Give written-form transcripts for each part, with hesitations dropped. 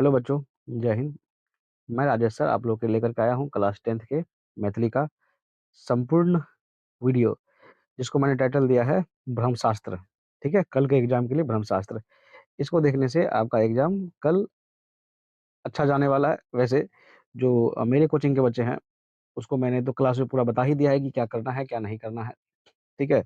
Hello बच्चों, जय हिंद। मैं राजेश सर आप लोग के लेकर के आया हूँ क्लास 10th के मैथिली का संपूर्ण वीडियो, जिसको मैंने टाइटल दिया है ब्रह्मशास्त्र। ठीक है, कल के एग्जाम के लिए ब्रह्मशास्त्र। इसको देखने से आपका एग्जाम कल अच्छा जाने वाला है। वैसे जो मेरे कोचिंग के बच्चे हैं, उसको मैंने तो क्लास में पूरा बता ही दिया है कि क्या करना है, क्या नहीं करना है। ठीक है,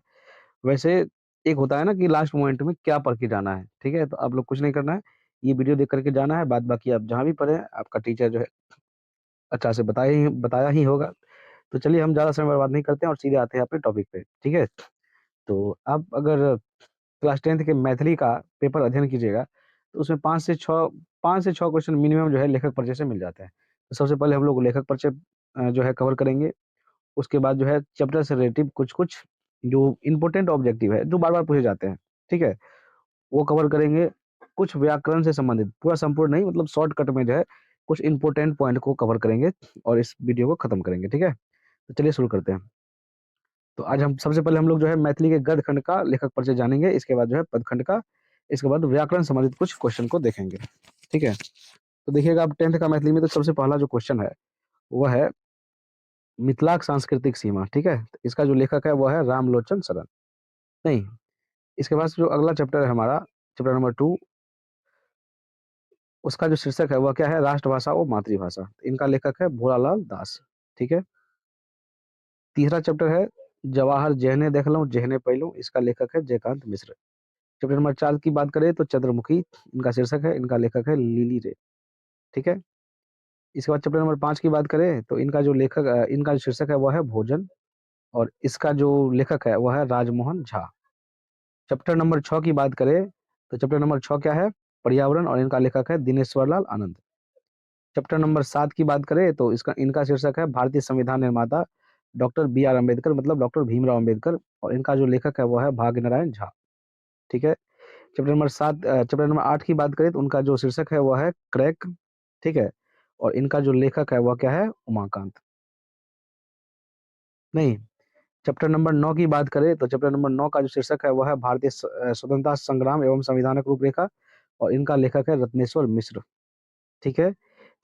वैसे एक होता है ना कि लास्ट मोमेंट में क्या पढ़ के जाना है। ठीक है, तो आप लोग कुछ नहीं करना है, ये वीडियो देख करके जाना है। बाद बाकी आप जहाँ भी पढ़े, आपका टीचर जो है अच्छा से बताया ही होगा। तो चलिए हम ज़्यादा समय बर्बाद नहीं करते हैं और सीधे आते हैं अपने टॉपिक पे, ठीक है? तो आप अगर क्लास 10th के मैथिली का पेपर अध्ययन कीजिएगा, तो उसमें 5 से 6 क्वेश्चन मिनिमम जो है लेखक परिचय से मिल जाते हैं। तो सबसे पहले हम लोग लेखक परिचय जो है कवर करेंगे। उसके बाद जो है चैप्टर से रिलेटिव कुछ-कुछ जो इम्पोर्टेंट ऑब्जेक्टिव है, जो बार-बार पूछे जाते हैं, ठीक है? वो कवर करेंगे। कुछ व्याकरण से संबंधित, पूरा संपूर्ण नहीं मतलब शॉर्टकट में जो है, कुछ इम्पोर्टेंट पॉइंट को कवर करेंगे और इस वीडियो को खत्म करेंगे, ठीक है? तो चलिए शुरू करते हैं। तो आज हम सबसे पहले हम लोग जो है मैथिली के गद्य खंड का लेखक परिचय जानेंगे, इसके बाद जो है पद खंड का, इसके बाद व्याकरण संबंधित कुछ क्वेश्चन को देखेंगे, ठीक है? तो देखिएगा आप 10th का मैथिली में तो सबसे पहला जो क्वेश्चन है, वो है मिथिलाक सांस्कृतिक सीमा, ठीक है? तो इसका जो लेखक है वो है रामलोचन शरण। नहीं, इसके बाद जो अगला चैप्टर है हमारा, चैप्टर नंबर 2, उसका जो शीर्षक है वह क्या है? राष्ट्रभाषा और मातृभाषा। इनका लेखक है भोलालाल दास, ठीक है? तीसरा चैप्टर है जवाहर जेहने देखलऊं जेहने पइलूं, इसका लेखक है जयकांत मिश्र। चैप्टर नंबर 4 की बात करें तो चंद्रमुखी, इनका शीर्षक है, इनका लेखक है लिली रे, ठीक है? इसके बाद चैप्टर नंबर 5 की बात करें तो इनका जो शीर्षक है वह है भोजन, और इसका जो लेखक है वह है राजमोहन झा। चैप्टर नंबर 6 की बात करें तो चैप्टर नंबर 6 क्या है? पर्यावरण, और इनका लेखक है दिनेश्वर लाल आनंद। चैप्टर नंबर 7 की बात करें तो इसका इनका शीर्षक है भारतीय संविधान निर्माता डॉक्टर बी आर अम्बेडकर, मतलब डॉक्टर भीमराव अम्बेडकर, और इनका जो लेखक है वो है भाग्य नारायण झा, ठीक है? चैप्टर नंबर 8 की बात करें तो उनका जो शीर्षक है वो है क्रैक, ठीक है? और इनका जो लेखक है वह क्या है? उमाकांत। नहीं, चैप्टर नंबर 9 की बात करें तो चैप्टर नंबर 9 का जो शीर्षक है वह है भारतीय स्वतंत्रता संग्राम एवं संविधानक रूपरेखा, और इनका लेखक है रत्नेश्वर मिश्र, ठीक है?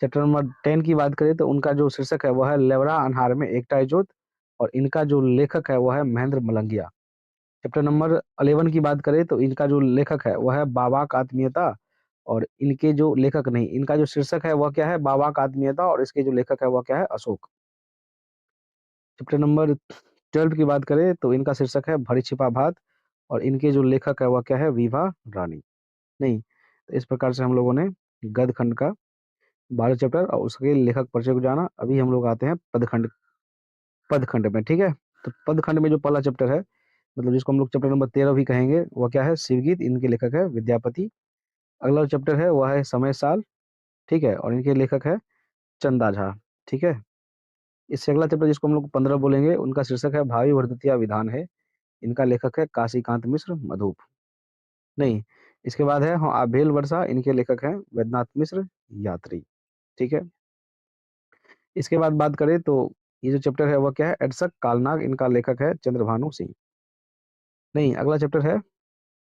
चैप्टर नंबर 10 की बात करें तो उनका जो शीर्षक है वह है लेवरा अन्हार में एकटा इजोत, और इनका जो लेखक है वह है महेंद्र मलंगिया। चैप्टर नंबर 11 की बात करें तो इनका जो लेखक है वह है बाबा आत्मीयता, और इनके जो लेखक नहीं, इनका जो शीर्षक है वह क्या है? बाबा आत्मीयता, और इसके जो लेखक है वह क्या है? अशोक। चैप्टर नंबर 12 की बात करें तो इनका शीर्षक है भरी छिपा भात, और इनके जो लेखक है वह क्या है? विभा रानी। नहीं, तो इस प्रकार से हम लोगों ने गद्य खंड का 12 चैप्टर और उसके लेखक परिचय को जाना। अभी हम लोग आते हैं पदखंड में, ठीक है? तो पदखंड में जो पहला चैप्टर है, मतलब जिसको हम लोग चैप्टर नंबर 13 भी कहेंगे, वह क्या है? शिवगीत, इनके लेखक है विद्यापति। अगला चैप्टर है वह है समय साल, ठीक है? और इनके लेखक है चंदा झा, ठीक है? इससे अगला चैप्टर जिसको हम लोग 15 बोलेंगे, उनका शीर्षक है भावी वर्धतिया विधान है, इनका लेखक है काशीकांत मिश्र मधुप। नहीं, इसके बाद है हाँ आभेल वर्षा, इनके लेखक हैं वैद्यनाथ मिश्र यात्री, ठीक है? इसके बाद बात करें तो ये जो चैप्टर है वह क्या है? एडसक कालनाग, इनका लेखक है चंद्रभानु सिंह। नहीं, अगला चैप्टर है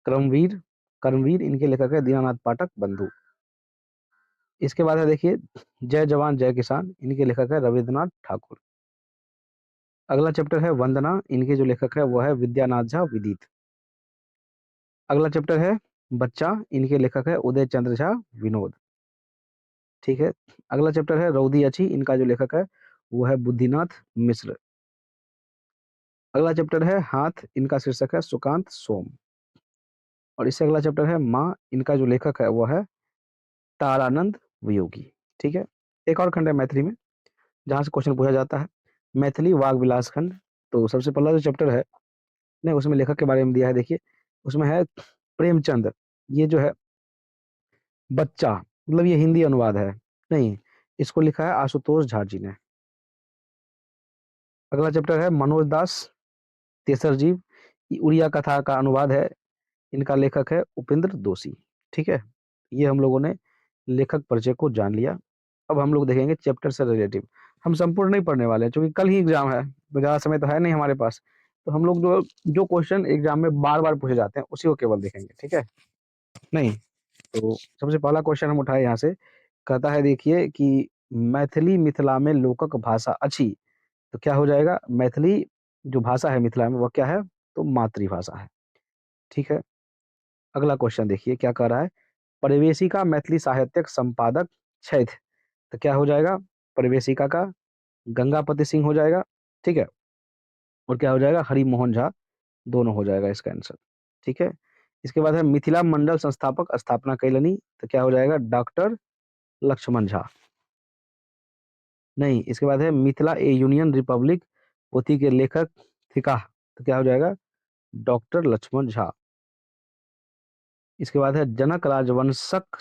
कर्मवीर, कर्मवीर, इनके लेखक है दीनानाथ पाठक बंधु। इसके बाद है देखिए जय जवान जय किसान, इनके लेखक है रविन्द्रनाथ ठाकुर। अगला चैप्टर है वंदना, इनके जो लेखक है वो है विद्यानाथ झा विदित। अगला चैप्टर है बच्चा, इनके लेखक है उदय चंद्र झा विनोद, ठीक है? अगला चैप्टर है रौदी अच्छी, इनका जो लेखक है वो है बुद्धिनाथ मिश्र। अगला चैप्टर है हाथ, इनका शीर्षक है सुकांत सोम, और इससे अगला चैप्टर है माँ, इनका जो लेखक है वो है तारानंद वियोगी, ठीक है? एक और खंड है मैथिली में जहाँ से क्वेश्चन पूछा जाता है, मैथिली वाग विलास खंड। तो सबसे पहला जो चैप्टर है, नहीं उसमें लेखक के बारे में दिया है, देखिए उसमें है प्रेमचंद। ये जो है बच्चा, मतलब ये हिंदी अनुवाद है। नहीं, इसको लिखा है आशुतोष झा जी ने। अगला चैप्टर है मनोज दास तेसर जीव, ये उड़िया कथा का अनुवाद है, इनका लेखक है उपेंद्र दोषी, ठीक है? ये हम लोगों ने लेखक परिचय को जान लिया। अब हम लोग देखेंगे चैप्टर से रिलेटिव। हम संपूर्ण नहीं पढ़ने वाले हैं क्योंकि कल ही एग्जाम है, तो ज़्यादा समय तो है नहीं हमारे पास। तो हम लोग जो जो क्वेश्चन एग्जाम में बार-बार पूछे जाते हैं, उसी को केवल देखेंगे, ठीक है? नहीं, तो सबसे पहला क्वेश्चन हम उठाए यहाँ से कहता है देखिए कि मैथिली मिथिला में लोकक भाषा अछि। तो क्या हो जाएगा? मैथिली जो भाषा है मिथिला में, वह क्या है? तो मातृभाषा है। ठीक है? अगला क्वेश्चन देखिए क्या कह रहा है? परिवेशिका मैथिली साहित्यक संपादक छथि। तो क्या हो जाएगा? परिवेशिका का गंगापति सिंह हो जाएगा। ठीक है? और क्या हो जाएगा? हरिमोहन झा, दोनों हो जाएगा इसका आंसर। ठीक है? इसके बाद है मिथिला मंडल संस्थापक स्थापना कैलनी। तो क्या हो जाएगा? डॉक्टर लक्ष्मण झा। नहीं, इसके बाद है मिथिला ए यूनियन रिपब्लिक पोथी के लेखक थिका। तो क्या हो जाएगा? डॉक्टर लक्ष्मण झा। इसके बाद है जनक राजवंशक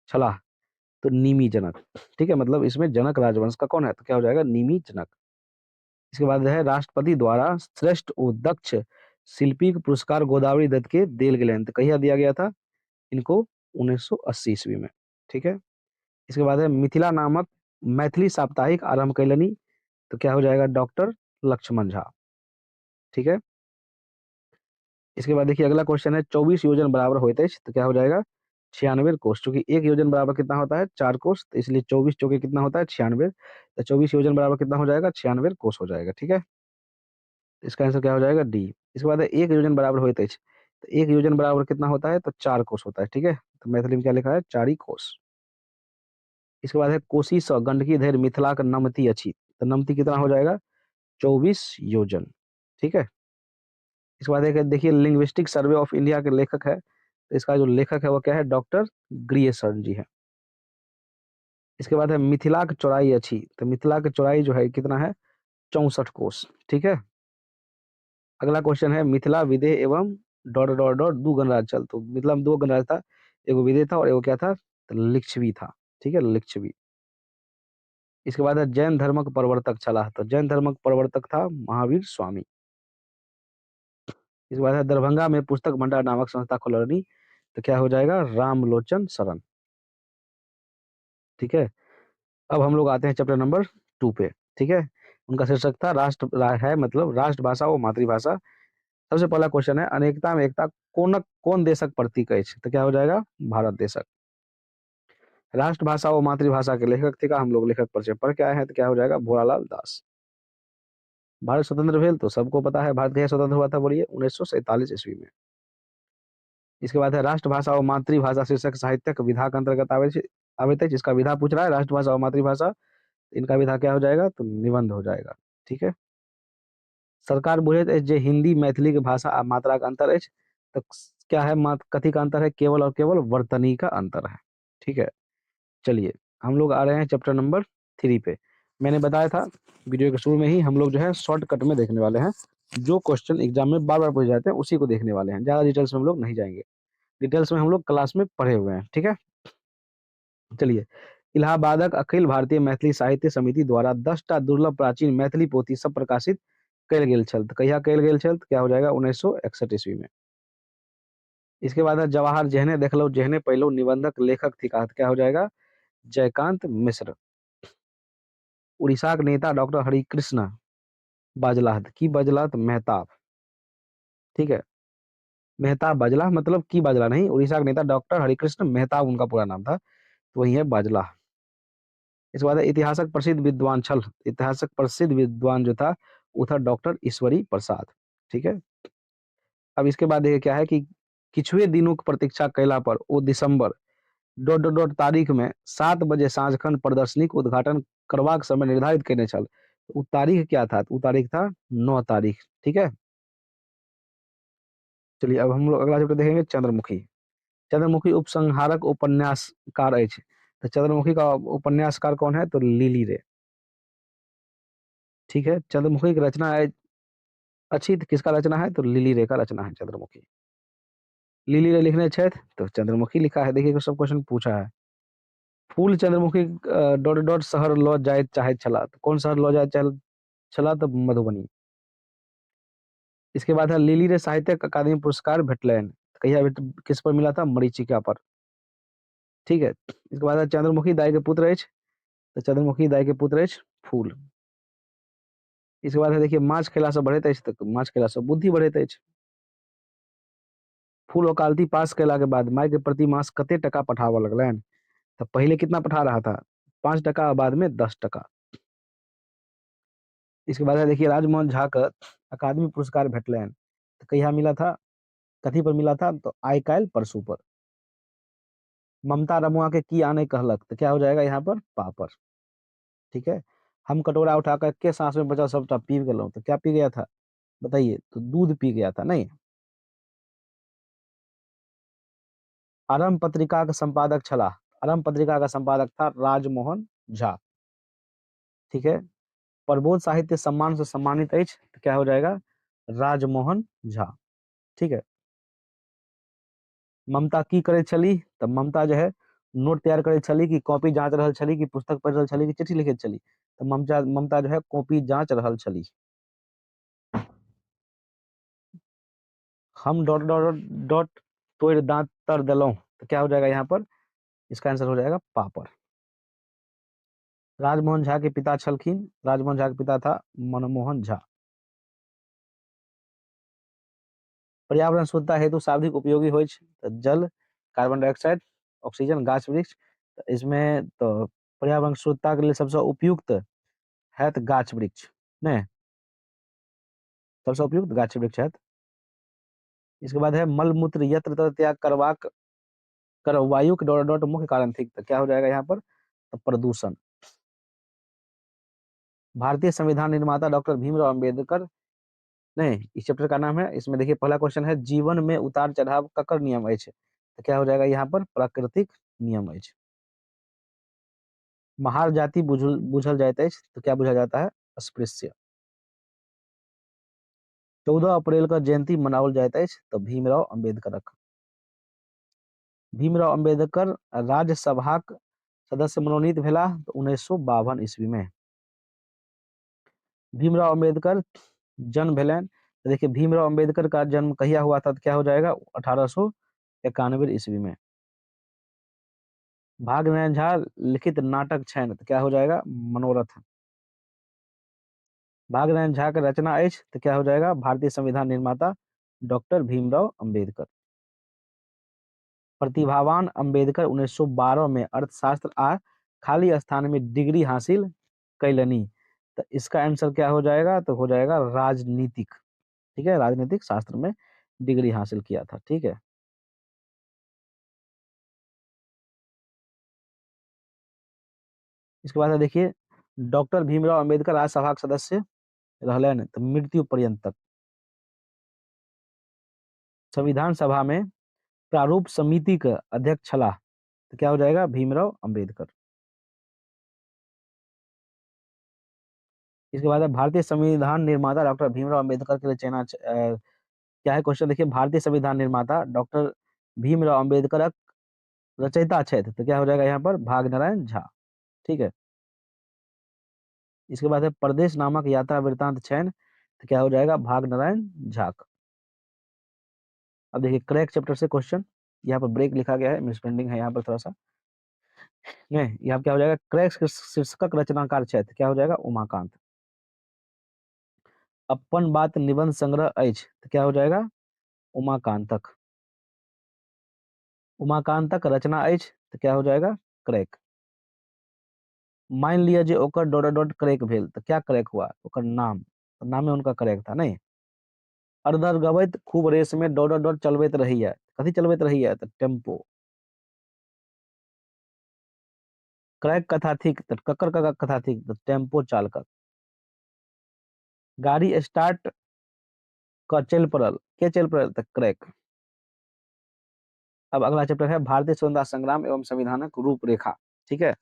छलाह। तो निमि जनक। ठीक है? मतलब इसमें जनक राजवंश का कौन है? तो क्या हो जाएगा? निमि जनक। इसके बाद है राष्ट्रपति द्वारा श्रेष्ठ और दक्ष शिल्पी का पुरस्कार गोदावरी दत्त के देल गेलन। तो कहिया दिया गया था इनको? 1980 ईस्वी में। ठीक है? इसके बाद है मिथिला नामक मैथिली साप्ताहिक आरंभ कैलनी। तो क्या हो जाएगा? डॉक्टर लक्ष्मण झा। ठीक है? इसके बाद देखिए अगला क्वेश्चन है 24 योजन बराबर होते हैं। तो क्या हो जाएगा? 96 कोस। चूंकि एक योजन बराबर कितना होता है? 4 कोस। तो इसलिए 24 चौके कितना होता है? 96। तो 24 योजन बराबर कितना हो जाएगा? 96 कोस हो जाएगा। ठीक है? इसका आंसर क्या हो जाएगा? डी। इसके बाद है एक योजन बराबर होते हैं। तो एक योजन बराबर कितना होता है? तो 4 कोस होता है। ठीक है? तो मैथिली में क्या लिखा है? 4 ही कोस। इसके बाद है कोसी स गंडकी धरि मिथिला का नमति अछि। तो नमति कितना हो जाएगा? 24 योजन। ठीक है? इसके बाद एक है देखिए लिंग्विस्टिक सर्वे ऑफ इंडिया के लेखक है। तो इसका जो लेखक है वो क्या है? डॉक्टर ग्रियर्सन जी है। इसके बाद है मिथिला की चौड़ाई अच्छी। तो मिथिला की चौड़ाई जो है कितना है? 64 कोस। ठीक है? अगला क्वेश्चन है मिथिला विदेह एवं डॉट डॉट डॉट दू गणराज्य चल। तो मिथिला में दो गणराज्य था, एगो विदेह था और एगो क्या था? तो लिच्छवी था। ठीक है? लिच्छवी। इसके बाद है जैन धर्मक प्रवर्तक छलाह। तो जैन धर्मक प्रवर्तक था महावीर स्वामी। इसके बाद है दरभंगा में पुस्तक भंडार नामक संस्था खोलनी। तो क्या हो जाएगा? रामलोचन शरण। ठीक है? अब हम लोग आते हैं चैप्टर नंबर 2 पे। ठीक है? उनका शीर्षक था है मतलब राष्ट्रभाषा और मातृभाषा। सबसे पहला क्वेश्चन है अनेकता में एकता कौन देशक प्रतीक अछि? तो क्या हो जाएगा? भारत देशक। राष्ट्रभाषा और मातृभाषा के लेखक थे का हम लोग लेखक परिचय पढ़ के आए हैं। तो क्या हो जाएगा? भोलालाल दास। भारत स्वतंत्र भेल तो सबको पता है भारत कैसे स्वतंत्र हुआ था? बोलिए 1947 ईस्वी में। इसके बाद है राष्ट्रभाषा और मातृभाषा शीर्षक साहित्यक विधा के अंतर्गत आवे थे। जिसका विधा पूछ रहा है राष्ट्रभाषा और मातृभाषा, इनका विधा क्या हो जाएगा? तो निबंध हो जाएगा। ठीक है? सरकार बुझैत अछि जे हिंदी मैथिली के भाषा आ मात्रा का अंतर अछि। तो क्या है? कथी का अंतर है? केवल और केवल वर्तनी का अंतर है। ठीक है? चलिए हम लोग आ रहे हैं चैप्टर नंबर 3 पे। मैंने बताया था वीडियो के शुरू में ही हम लोग जो है शॉर्टकट में देखने वाले हैं। जो क्वेश्चन एग्जाम में बार बार पूछे जाते हैं उसी को देखने वाले हैं। ज्यादा डिटेल्स में हम लोग नहीं जाएंगे। डिटेल्स में हम लोग क्लास में पढ़े हुए हैं। ठीक है? चलिए इलाहाबादक अखिल भारतीय मैथिली साहित्य समिति द्वारा 10टा दुर्लभ प्राचीन मैथिली पोथी सब प्रकाशित कयल गेल छल। तो कहिया कयल गेल छल? तो क्या हो जाएगा? 1961 ईस्वी में। इसके बाद है जवाहर जेहने देखलो जेहने पहलो निबंधक लेखक थी का। तो क्या हो जाएगा? जयकांत मिश्र। उड़ीसा के नेता डॉक्टर हरिकृष्ण बाजलाह। की बाजलाह? तो मेहताब। ठीक है? मेहताब बाजलाह मतलब की बाजला नहीं। उड़ीसा के नेता डॉक्टर हरिकृष्ण मेहताब उनका पूरा नाम था। तो वही है बाजलाह। इसके बाद है इतिहासक प्रसिद्ध विद्वान छल। इतिहासक प्रसिद्ध विद्वान जो था वो था डॉक्टर ईश्वरी प्रसाद। ठीक है? अब इसके बाद देखिए क्या है कि किछुए दिनों की प्रतीक्षा कैला पर वो दिसंबर डॉट डॉट डॉट तारीख में 7 बजे साँझखन प्रदर्शनी के उद्घाटन करवाक समय निर्धारित करने छल। तो वो तारीख क्या था? तो वो तारीख था 9 तारीख। ठीक है? चलिए अब हम लोग अगला चैप्टर देखेंगे चंद्रमुखी। चंद्रमुखी उपसंहारक उपन्यासकार अछि। तो चंद्रमुखी का उपन्यासकार कौन है? तो लिली रे। ठीक है? चंद्रमुखी की रचना है अच्छी। तो किसका रचना है? तो लिली रे का रचना है चंद्रमुखी। लिली रे लिखने छथि तो चंद्रमुखी लिखा है। देखिए सब क्वेश्चन पूछा है। फूल चंद्रमुखी डॉट डॉट शहर लऽ जाय चाहैत छलाह। तो कौन शहर लऽ जाय छलाह? तो मधुबनी। इसके बाद है लिली रे साहित्य अकादमी पुरस्कार भेटलैन। तो कहिया किस पर मिला था? मरीचिका पर। ठीक है? इसके बाद है चंद्रमुखी दाई के पुत्र अछि। तो चंद्रमुखी दाई के पुत्र अछि फूल। इसके बाद है देखिए माछ खेला से बढ़ैत अछि। तो माछ खेला से बुद्धि बढ़ैत अछि। फूल वकालती पास कैला के बाद माय के प्रति मास कते टका पठाबऽ लगलैन? तो पहले कितना पढ़ा रहा था? 5 टका, बाद में 10 टका। इसके बाद है देखिए, राजमोहन झा का अकादमी पुरस्कार भेटलैन तो कहिया मिला था? कथी पर मिला था? तो आइ काल्हि परसू पर। ममता रमुआ के की आने कहलक तो क्या हो जाएगा यहाँ पर? पापर। ठीक है। हम कटोरा उठाकर के सांस में बचा सबटा पी गेलौं तो क्या पी गया था? बताइए, तो दूध पी गया था नहीं। आरंभ पत्रिका का संपादक छला, आरंभ पत्रिका का संपादक था राजमोहन झा। ठीक है। प्रबोध साहित्य सम्मान से सम्मानित अछि तो क्या हो जाएगा? राजमोहन झा। ठीक है। ममता की करे छली? तब ममता जो है नोट तैयार करे छली कि कॉपी जांच रहल छली कि पुस्तक पढ़ रहल छली कि चिट्ठी लिखैत छली? तो ममता ममता जो है कॉपी जांच रहल छली। हम डॉट डॉट डॉट तोड़ दांत तर दिलों तो क्या हो जाएगा यहाँ पर? इसका आंसर हो जाएगा पापड़। राजमोहन झा के पिता छलखिन, राजमोहन झा के पिता था मनमोहन झा। पर्यावरण शुद्धता हेतु शाब्दिक उपयोगी होइ छै तो जल, कार्बन डाइऑक्साइड, ऑक्सीजन, गाछ वृक्ष। तो इसमें तो पर्यावरण शुद्धता के लिए सबसे उपयुक्त है तो गाछ वृक्ष नहीं, सबसे उपयुक्त गाछ वृक्ष है। इसके बाद है मल मूत्र यत्र तत्र त्याग करवाक कर वायु के डॉट डॉट मुख्य कारण थी तो क्या हो जाएगा यहाँ पर? तो प्रदूषण। भारतीय संविधान निर्माता डॉक्टर भीमराव अंबेडकर, नहीं इस चैप्टर का नाम है, इसमें देखिए पहला क्वेश्चन है जीवन में उतार चढ़ाव ककर नियम अछि तो क्या हो जाएगा यहाँ पर? प्राकृतिक नियम अछि। महार जाति बुझल जाइत अछि तो क्या बुझा जाता है? अस्पृश्य। 14 अप्रैल का जयंती मनाओल जाइत अछि तो भीमराव अंबेडकरक। भीमराव अंबेडकर राज्यसभाक सदस्य मनोनीत भेला तो 1952 ईस्वी में। भीमराव अंबेडकर जन्म भेलन तो देखिए भीमराव अंबेडकर का जन्म कहिया हुआ था तो क्या हो जाएगा? 1891 ईस्वी में। भागनयन झा लिखित नाटक छैन तो क्या हो जाएगा? मनोरथ। भागनयन झा का रचना अछि तो क्या हो जाएगा? भारतीय संविधान निर्माता डॉक्टर भीमराव अंबेडकर। प्रतिभावान अंबेडकर 1912 में अर्थशास्त्र आ खाली स्थान में डिग्री हासिल कैलनी तो इसका आंसर क्या हो जाएगा? तो हो जाएगा राजनीतिक। ठीक है, राजनीतिक शास्त्र में डिग्री हासिल किया था। ठीक है। इसके बाद है देखिए, डॉक्टर भीमराव अंबेडकर राज्यसभा के सदस्य रहलन तो मृत्यु पर्यंत तक। संविधान सभा में प्रारूप समिति के अध्यक्ष छला तो क्या हो जाएगा? भीमराव अंबेडकर। इसके बाद है भारतीय संविधान निर्माता डॉक्टर भीमराव अंबेडकर के रचना क्या है क्वेश्चन देखिए, भारतीय संविधान निर्माता डॉक्टर भीमराव अंबेडकर रचयिता छथि तो क्या हो जाएगा यहाँ पर? भागनारायण झा। ठीक है। इसके बाद है परदेश नामक यात्रा वृत्तांत छैन तो क्या हो जाएगा? भागनारायण झा। अब देखिए क्रैक चैप्टर से क्वेश्चन, यहाँ पर ब्रेक लिखा गया है, मिसप्रिंटिंग है यहाँ पर थोड़ा सा नहीं, यहाँ क्या हो जाएगा? क्रैक शीर्षक रचनाकार छथि क्या हो जाएगा? उमाकांत। अपन बात निबंध संग्रह अछि तो क्या हो जाएगा? उमाकांतक। उमाकांतक रचना अछि तो क्या हो जाएगा? क्रैक। मान लिया जे ओकर डॉट डॉट क्रैक भेल तो क्या क्रैक हुआ? ओकर नाम, तो नामे उनका क्रैक था नहीं। अरदर गबैत खूब रेस में डॉट डॉट चलबैत रही है, कथी चलबैत रही है? तो टेम्पो। क्रैक कथा थिक तो ककर का कथा थिक? तो टेम्पो चालकक। गाड़ी स्टार्ट क चल पड़ल, के चल पड़ल? तो क्रैक। अब अगला चैप्टर है भारतीय स्वतंत्रता संग्राम एवं संविधानक रूपरेखा। ठीक है।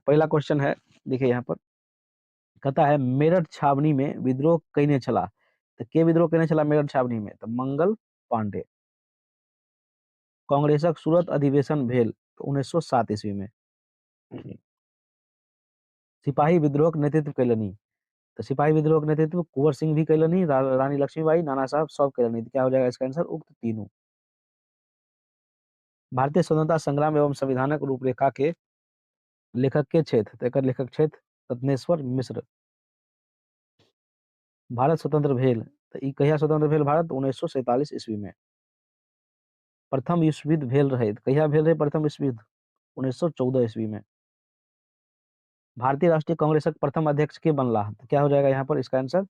पहला क्वेश्चन है देखिए यहाँ पर, कहता है मेरठ छावनी में विद्रोह कैने छला तो के विद्रोह कैने छला मेरठ छावनी में? तो मंगल पांडे। कांग्रेसक सूरत अधिवेशन भेल तो 1907 ईस्वी में। सिपाही विद्रोह के नेतृत्व कैलनी तो सिपाही विद्रोह के नेतृत्व कुंवर सिंह भी कैलनी, रानी लक्ष्मीबाई, नाना साहब सब कैलनी तो क्या हो जाएगा इसका आंसर? उक्त तीनों। भारतीय स्वतंत्रता संग्राम एवं संविधानक रूपरेखा के लेखक के क्षेत्र तो एकर लेखक क्षेत्र रत्नेश्वर मिश्र। भारत स्वतंत्र भेल तो ई कहिया स्वतंत्र भेल भारत? 1947 ईस्वी में। प्रथम विश्व युद्ध भेल रहे तो कहिया भेल रहे प्रथम विश्व युद्ध? 1914 ईस्वी में। भारतीय राष्ट्रीय कांग्रेस का प्रथम अध्यक्ष के बनला, तो क्या हो जाएगा यहाँ पर इसका आंसर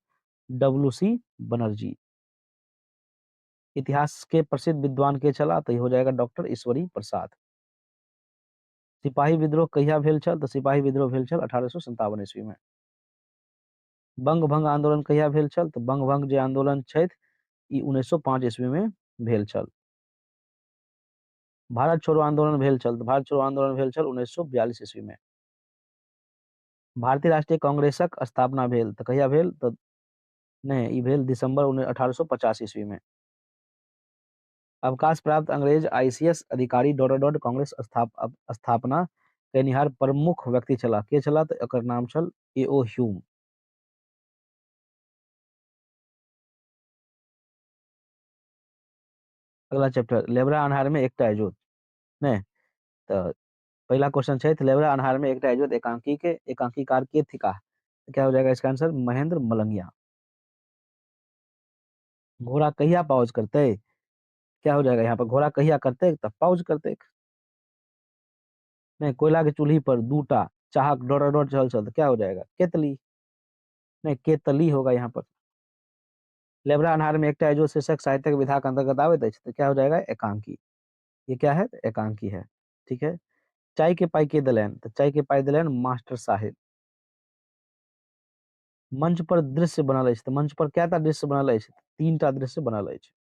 WC बनर्जी। इतिहास के प्रसिद्ध विद्वान के छला, तो ये हो जाएगा डॉक्टर ईश्वरी प्रसाद। सिपाही विद्रोह कहिया भेल छल, तो सिपाही विद्रोह भेल छल 1857 ईस्वी में। बंग भंग आंदोलन कहिया भेल छल, तो बंग भंग जे आंदोलन छथि ई 1905 ईस्वी में भेल छल। भारत छोड़ो आंदोलन भेल छल, तो भारत छोड़ो आंदोलन भेल छल 1942 ईस्वी में। भारतीय राष्ट्रीय कांग्रेसक स्थापना भेल, तो कहिया भेल, तो नहीं ई भेल दिसंबर 1850 ईस्वी में। अवकाश प्राप्त अंग्रेज ICS अधिकारी कांग्रेस स्थापना केनिहार प्रमुख व्यक्ति छला, के छला, तो एकर नाम छल A.O. ह्यूम। अगला चैप्टर लेबरा अन्हार में एकटा इजोत, नहीं तो पहला क्वेश्चन है लेबरा अन्हार में एकटा इजोत एकांकी के एकांकीकार के थिका, तो क्या हो जाएगा इसका आंसर महेंद्र मलंगिया। घोड़ा कहिया पाउज करते, क्या हो जाएगा यहाँ पर घोड़ा कहिया करते तब पाउज करते। नहीं कोयला के चूल्ही पर दूटा चाहक डोर चल चल, तो क्या हो जाएगा केतली, नहीं केतली होगा यहाँ पर। लेबरा अन्हार में एकटा इजोत शीर्षक साहित्यिक विधा के अंतर्गत आवे, तो क्या हो जाएगा एकांकी। ये क्या है, एकांकी है। ठीक है। चाय के पाई के दलैन, तो चाय के पाई दलैन मास्टर साहेब। मंच पर दृश्य बनल अछि, तो मंच पर कैटा दृश्य बनल अछि, 3टा दृश्य बनल अछि।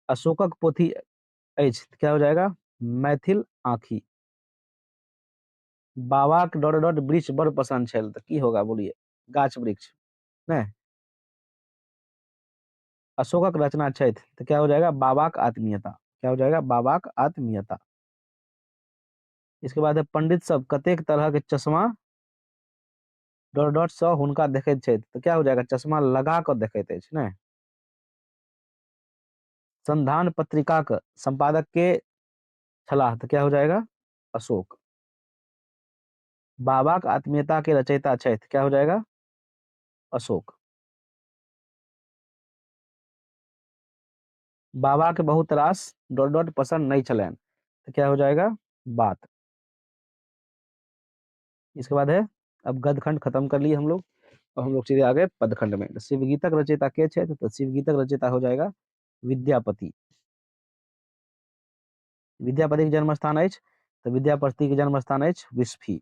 अशोकक पोथी अछि, तो क्या हो जाएगा मैथिल आँखी। बाबाक वृक्ष बड़ पसंद छल, तो की होगा बोलिए गाछ वृक्ष, नहीं अशोकक रचना छथि, तो क्या हो जाएगा बाबाक आत्मीयता, क्या हो जाएगा बाबाक आत्मीयता। इसके बाद है पंडित सब कतेक तरह के चश्मा सँ हुनका देखैत छथि, तो क्या हो जाएगा चश्मा लगा कर देखैत अछि, नहीं संधान पत्रिका के संपादक के छलाह, तो क्या हो जाएगा अशोक। बाबाक आत्मीयता के रचयिता छथि, क्या हो जाएगा अशोक। बाबा के बहुत रास पसंद नहीं छलैन, तो क्या हो जाएगा बात। इसके बाद है अब गदखंड खत्म कर लिए हम लोग, और हम लोग सीधे आ गए पदखंड में। तो शिवगीतक रचयिता के छे, तो शिवगीतक रचयिता हो जाएगा विद्यापति। विद्यापति के जन्म स्थान अछि, तो विद्यापति के जन्म स्थान अछि विस्फी।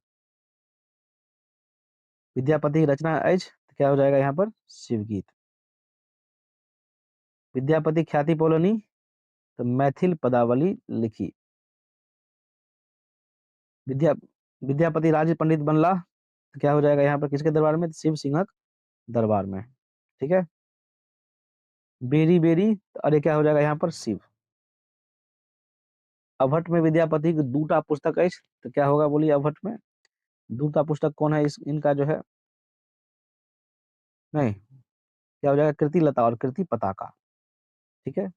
विद्यापति की रचना अछि, तो क्या हो जाएगा यहाँ पर शिवगीत। विद्यापति ख्याति पोलनी, तो मैथिल पदावली लिखी। विद्या विद्यापति राज पंडित बनला, तो क्या हो जाएगा यहाँ पर किसके दरबार में, शिव सिंहक दरबार में। ठीक है। बेरी बेरी, तो अरे क्या हो जाएगा यहाँ पर शिव। अभट्ट में विद्यापति की 2टा पुस्तक है, तो क्या होगा बोलिए अभट्ट में 2टा पुस्तक कौन है इनका जो है, नहीं क्या हो जाएगा कृति लता और कृति पताका। ठीक है।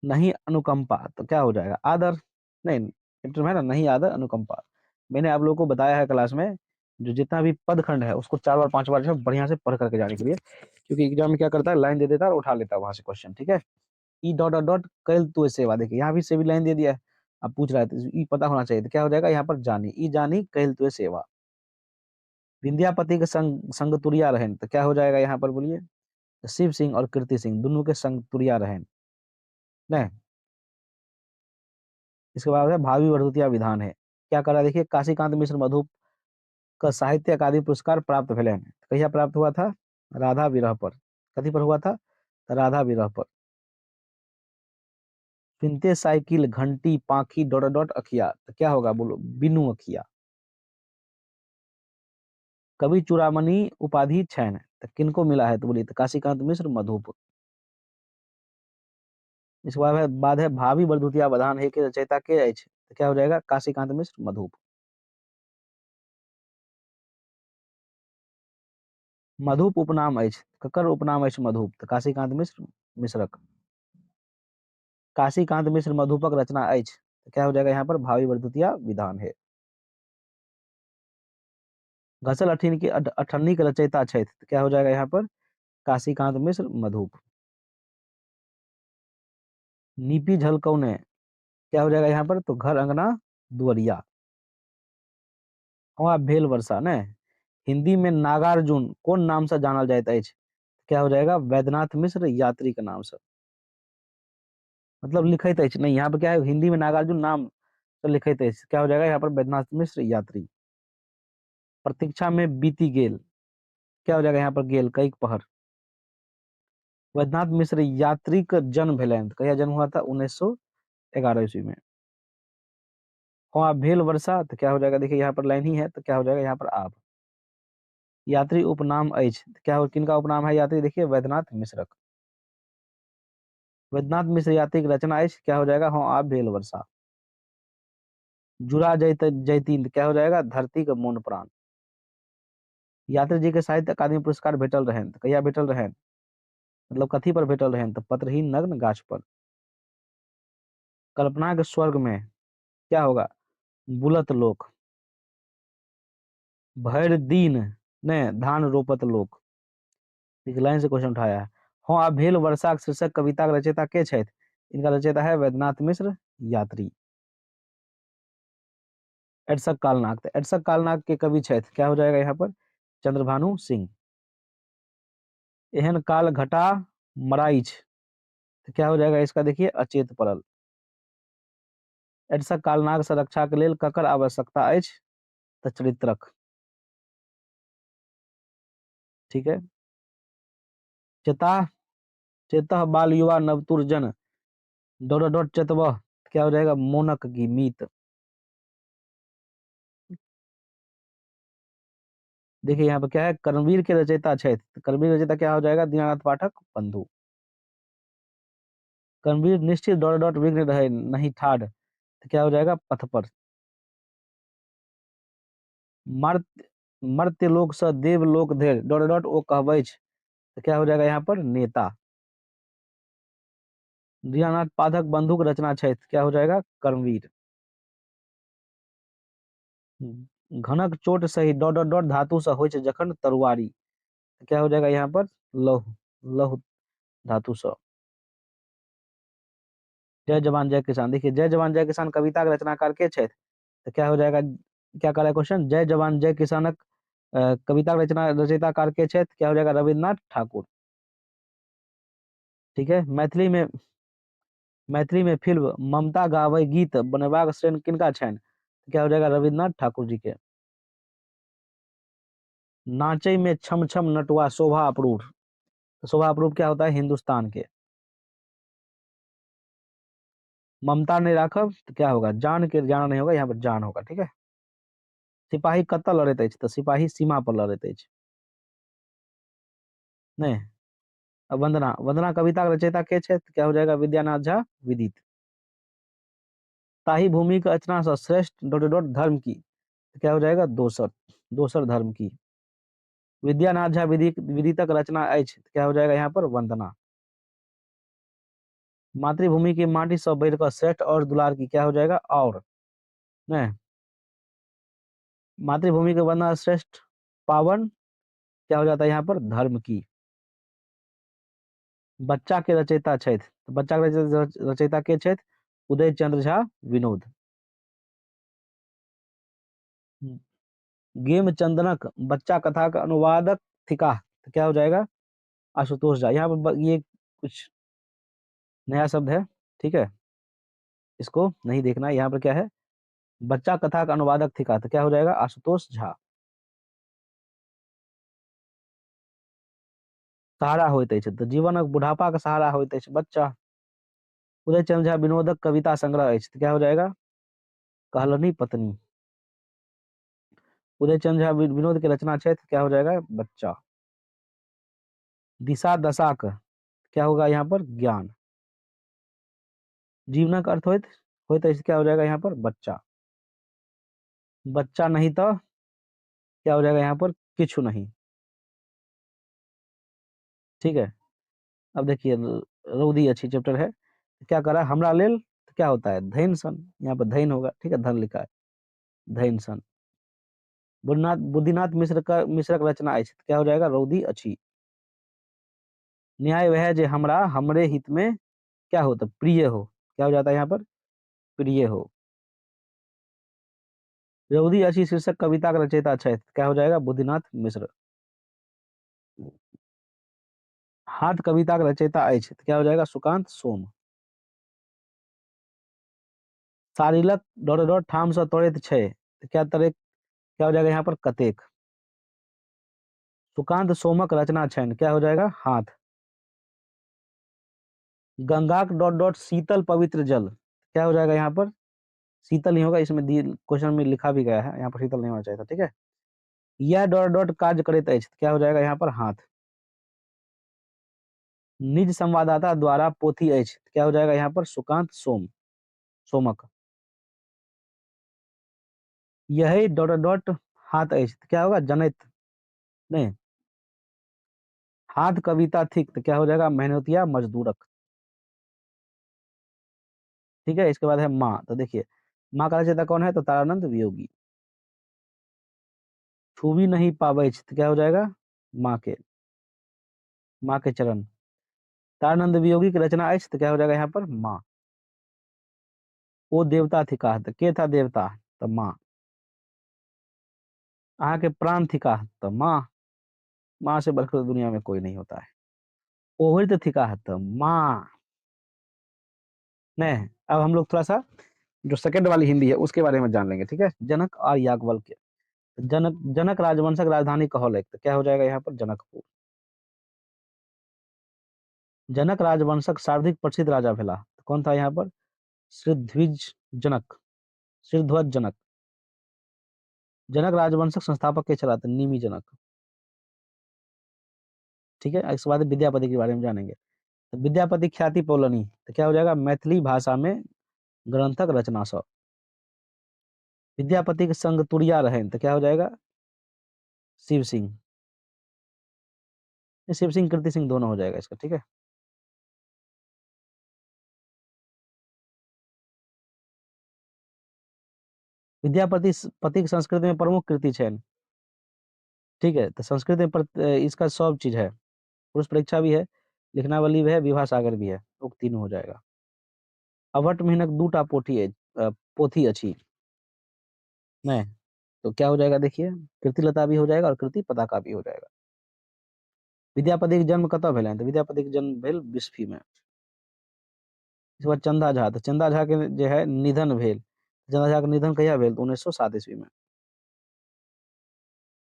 नहीं अनुकंपा, तो क्या हो जाएगा आदर, नहीं चैप्टर में है ना नहीं आदर अनुकंपा। मैंने आप लोगों को बताया है क्लास में जो जितना भी पदखंड है उसको 4 बार 5 बार जो है बढ़िया से पढ़ करके जाने के लिए, क्योंकि एग्जाम में क्या करता है लाइन दे देता है और उठा लेता है वहां से क्वेश्चन। ठीक है। ई डॉट डॉट डॉट कैल तू सेवा, देखिए यहाँ भी से भी लाइन दे दिया है, अब पूछ रहा है तो ई पता होना चाहिए, तो क्या हो जाएगा यहाँ पर जानी ई जानी कैल तू सेवा। विद्यापति के संग तुरिया रहन, तो क्या हो जाएगा यहाँ पर बोलिए शिव सिंह और कीर्ति सिंह दोनों के संग तुरिया रहन, नहीं। इसके बाद है भावी वर्धुतिया विधान है, क्या करा देखिए काशीकांत मिश्र मधु का साहित्य अकादमी पुरस्कार प्राप्त भेलन, कहिया प्राप्त हुआ था राधा विरह पर, कथी पर हुआ था तो राधा विरह पर। सुनते साइकिल घंटी पाखी अखिया, तो क्या होगा बोलो बिनु अखिया। कवि चूड़ामणि उपाधि छैन, तो किनको मिला है तो बोलिए तो काशीकांत मिश्र मधुप। इसके बाद है भावी वर्धुतिया बधान है के रचयिता के अछि, तो क्या हो जाएगा काशीकांत मिश्र मधुप। मधुप उपनाम अछि, ककर उपनाम अछि मधुप, तो काशीकांत मिश्र मिश्रक। काशीकांत मिश्र मधुपक रचना अछि, तो क्या हो जाएगा यहाँ पर भावी वर्धुतिया विधान है। घसल अठन्नी के रचयिता छथि, तो क्या हो जाएगा यहाँ पर काशीकांत मिश्र मधुप। नीपी झलकौने क्या हो जाएगा यहाँ पर, तो घर अंगना दुअरिया। वहाँ भेल वर्षा ने, हिंदी में नागार्जुन कौन नाम से जानल जाइत अछि, क्या हो जाएगा, वैद्यनाथ मिश्र यात्री के नाम से। मतलब लिखित अछि नहीं, यहाँ पर क्या है, हिंदी में नागार्जुन नाम से लिखित अछि, क्या हो जाएगा यहाँ पर, वैद्यनाथ मिश्र यात्री। प्रतीक्षा में बीती गेल, क्या हो जाएगा यहाँ पर, गेल कईक पहर। वैद्यनाथ मिश्र यात्री का जन्म भेलैन, कहिया जन्म हुआ था, 1911 ईस्वी में। हाँ भेल वर्षा, तो क्या हो जाएगा, देखिए यहाँ पर लाइन ही है, तो क्या हो जाएगा यहाँ पर आप। यात्री उपनाम अछि, तो क्या हो, किनका उपनाम है यात्री, देखिए वैद्यनाथ मिश्रक। वैद्यनाथ मिश्र यात्री की रचना अछि, क्या हो जाएगा, हाँ आप भेल वर्षा। जुड़ा जैतीन, तो क्या हो जाएगा, धरती का मौन प्राण। यात्री जी के साहित्य अकादमी पुरस्कार भेटल रहन, तो कहिया भेटल रहन, मतलब कथी पर भेटल रहन, तो पत्रहीन नग्न गाछ पर। कल्पना के स्वर्ग में क्या होगा, बुलत लोक। भैर दिन ने धान रोपत लोक। एक लाइन से क्वेश्चन उठाया है। हाँ अब भेल वर्षा के शीर्षक कविता के रचयिता के छथि, इनका रचयिता है वैद्यनाथ मिश्र यात्री। एडसक कालनाग, तो एडसक कालनाग के कवि छथि, क्या हो जाएगा यहाँ पर, चंद्रभानु सिंह। एहन काल घटा मराइछ, तो क्या हो जाएगा इसका, देखिए अचेत पड़ल। एडसक कालनाग से रक्षा के लेल ककर आवश्यकता अछि, तो चरित्रक। ठीक है। चेता चेतः बाल युवा नवतुर जन, डोड डोट चेतवह, क्या हो जाएगा, मोनक गीत। देखिए यहाँ पर क्या है, कर्मवीर के रचयिता छथि, तो कर्मवीर रचयिता क्या हो जाएगा, दीनानाथ पाठक बंधु। कर्मवीर निश्चित डॉट डॉट विघ्न रहे नहीं ठाड़, तो क्या हो जाएगा, पथ पर। मर्त्य मर्त्य लोक स देव लोक धरि डॉट डॉट ओ कहबै छ, तो क्या हो जाएगा यहाँ पर, नेता। दीनानाथ पाठक बंधु की रचना छथि, क्या हो जाएगा, कर्मवीर। घनक चोट सही डॉट डॉट डॉट धातु से होइ छै जखन तरुआरी, तो क्या हो जाएगा यहाँ पर, लौह लौह धातु से। जय जवान जय किसान, देखिए जय जवान जय किसान कविता के रचनाकार के छथि, तो क्या हो जाएगा, क्या कर रहा है क्वेश्चन, जय जवान जय किसानक कविता के रचयिताकार के छथि, क्या हो जाएगा, रविन्द्रनाथ ठाकुर। ठीक है। मैथिली में फिल्म ममता गावै गीत बनेबाक श्रेय किनका छनि, तो क्या हो जाएगा, रविन्द्रनाथ ठाकुर जी के। नाचै में छम छम नटुआ शोभा अपूर्व, तो शोभा अपूर्व क्या होता है, हिंदुस्तान के। ममता नहीं राखब, तो क्या होगा, जान के जाना नहीं होगा, यहाँ पर जान होगा। ठीक है। सिपाही कतऽ लड़ैत अछि, तो सिपाही सीमा पर लड़ैत अछि। नहीं। अब वंदना वंदना कविता के रचयिता के छथि, क्या हो जाएगा, विद्यानाथ झा विदित। ताही भूमि के अर्चना से श्रेष्ठ डॉट डॉट धर्म की, तो क्या हो जाएगा, दोसर दोसर धर्म की। विद्यानाथ झा विदितक रचना अछि, तो क्या हो जाएगा यहाँ पर, वंदना। मातृभूमि की माटी से बढ़कर श्रेष्ठ और दुलार की, क्या हो जाएगा, और। नहीं। मातृभूमि के वंदना श्रेष्ठ पावन, क्या हो जाता है यहाँ पर, धर्म की। बच्चा के रचयिता छथि, तो बच्चा के रचयिता के छथि, उदय चंद्र झा विनोद। गेम चंदनक बच्चा कथा का अनुवादक थिका, तो क्या हो जाएगा, आशुतोष झा। यहाँ पर ये कुछ नया शब्द है, ठीक है, इसको नहीं देखना है। यहाँ पर क्या है, बच्चा कथा का अनुवादक थिका, तो क्या हो जाएगा, आशुतोष झा। सहारा होइत अछि, तो जीवनक बुढ़ापा का सहारा होइत अछि बच्चा। उदय चंद्र झा विनोदक कविता संग्रह अछि, तो क्या हो जाएगा, कहलनी पत्नी। उदय चंद्र झा विनोद की रचना क्षेत्र, क्या हो जाएगा, बच्चा। दिशा दशा का क्या होगा यहाँ पर, ज्ञान। जीवन का अर्थ होइत अछि, क्या हो जाएगा यहाँ पर, बच्चा। बच्चा नहीं तो क्या हो जाएगा यहाँ पर, किछु नहीं। ठीक है। अब देखिए रौदी अच्छी चैप्टर है, क्या करा हमरा लेल, तो क्या होता है, धैन सन, यहाँ पर धैन होगा। ठीक है, धन लिखा है, धैन सन। बुद्धिनाथ मिश्रक रचना अछि, तो क्या हो जाएगा, रौदी अच्छी। न्याय वह जे हमरा हमरे हित में क्या होता, प्रिय हो, क्या हो जाता है यहाँ पर, प्रिय हो। रउदी असी शीर्षक कविता का रचयिता छै, क्या हो जाएगा, बुद्धिनाथ मिश्र। हाथ कविता का रचयिता अछि, क्या हो जाएगा, सुकांत सोम। शारीलक डॉट डॉट ठाम से त्वरित छै, क्या तरह, क्या हो जाएगा यहाँ पर, कतेक। सुकांत सोमक रचना छनि, क्या हो जाएगा, हाथ। गंगाक डॉट डॉट शीतल पवित्र जल, क्या हो जाएगा यहाँ पर, शीतल नहीं होगा, इसमें क्वेश्चन में लिखा भी गया है, यहाँ पर शीतल नहीं होना चाहिए था, ठीक है। यह डॉट डॉट कार्य करैत अछि, क्या हो जाएगा यहाँ पर, हाथ। निज संवाददाता द्वारा पोथी अछि, क्या हो जाएगा यहाँ पर, सुकांत सोम, सोमक। यही डॉट डॉट हाथ अछि, क्या होगा, जनैत, नहीं, हाथ कविता थिक, तो क्या हो जाएगा, मेहनतिया मजदूरक। ठीक है, इसके बाद है माँ, तो देखिए माँ का रचयिता कौन है, तो तारानंद वियोगी। छू भी नहीं पावे, तो क्या हो जाएगा, माँ के, माँ के चरण। तारानंद वियोगी की रचना अछि, तो क्या हो जाएगा यहाँ पर, माँ। वो देवता थी कहा, तो के था देवता, तो माँ। अहाँ के प्राण थी कहा, तो माँ। माँ से बढ़कर दुनिया में कोई नहीं होता है। ओहर थी कहा, तो माँ। नहीं, अब हम लोग थोड़ा सा जो सेकंड वाली हिंदी है उसके बारे में जान लेंगे, ठीक है। जनक और याज्ञवल्क्य। जनक, जनक राजवंशक राजधानी कहलक, तो क्या हो जाएगा यहाँ पर, जनकपुर। जनक राजवंशक सर्वाधिक प्रसिद्ध राजा भेला, तो कौन था यहाँ पर, श्रीध्विज जनक, श्रीध्वज जनक। जनक राजवंशक संस्थापक के चला, तो निमि जनक। ठीक है, इसके बाद विद्यापति के बारे में जानेंगे। तो विद्यापति ख्याति पौलनी, तो क्या हो जाएगा, मैथिली भाषा में ग्रंथक रचना सब। विद्यापति के संग तुरिया रहे, तो क्या हो जाएगा, शिव सिंह। ये शिव सिंह कीर्ति सिंह दोनों हो जाएगा इसका, ठीक है। विद्यापति पति की संस्कृत में प्रमुख कृति है, ठीक है। तो संस्कृत में इसका सब चीज है, पुरुष परीक्षा भी है, लिखनावली भी है, विवाह सागर भी है, तो तीनों हो जाएगा। अभट्ट मेहनत दूटा पोथी है, पोथी अच्छी, नहीं, तो क्या हो जाएगा, देखिए कृति लता भी हो जाएगा और कृति पताका भी हो जाएगा। विद्यापति के जन्म कतऽ भेल, तो विद्यापति के जन्म भेल बिस्फी में। इसके बाद चंदा झा, तो चंदा झा के जो है निधन भेल, चंदा झा के निधन कहिया भेल, तो 1907 ईस्वी में।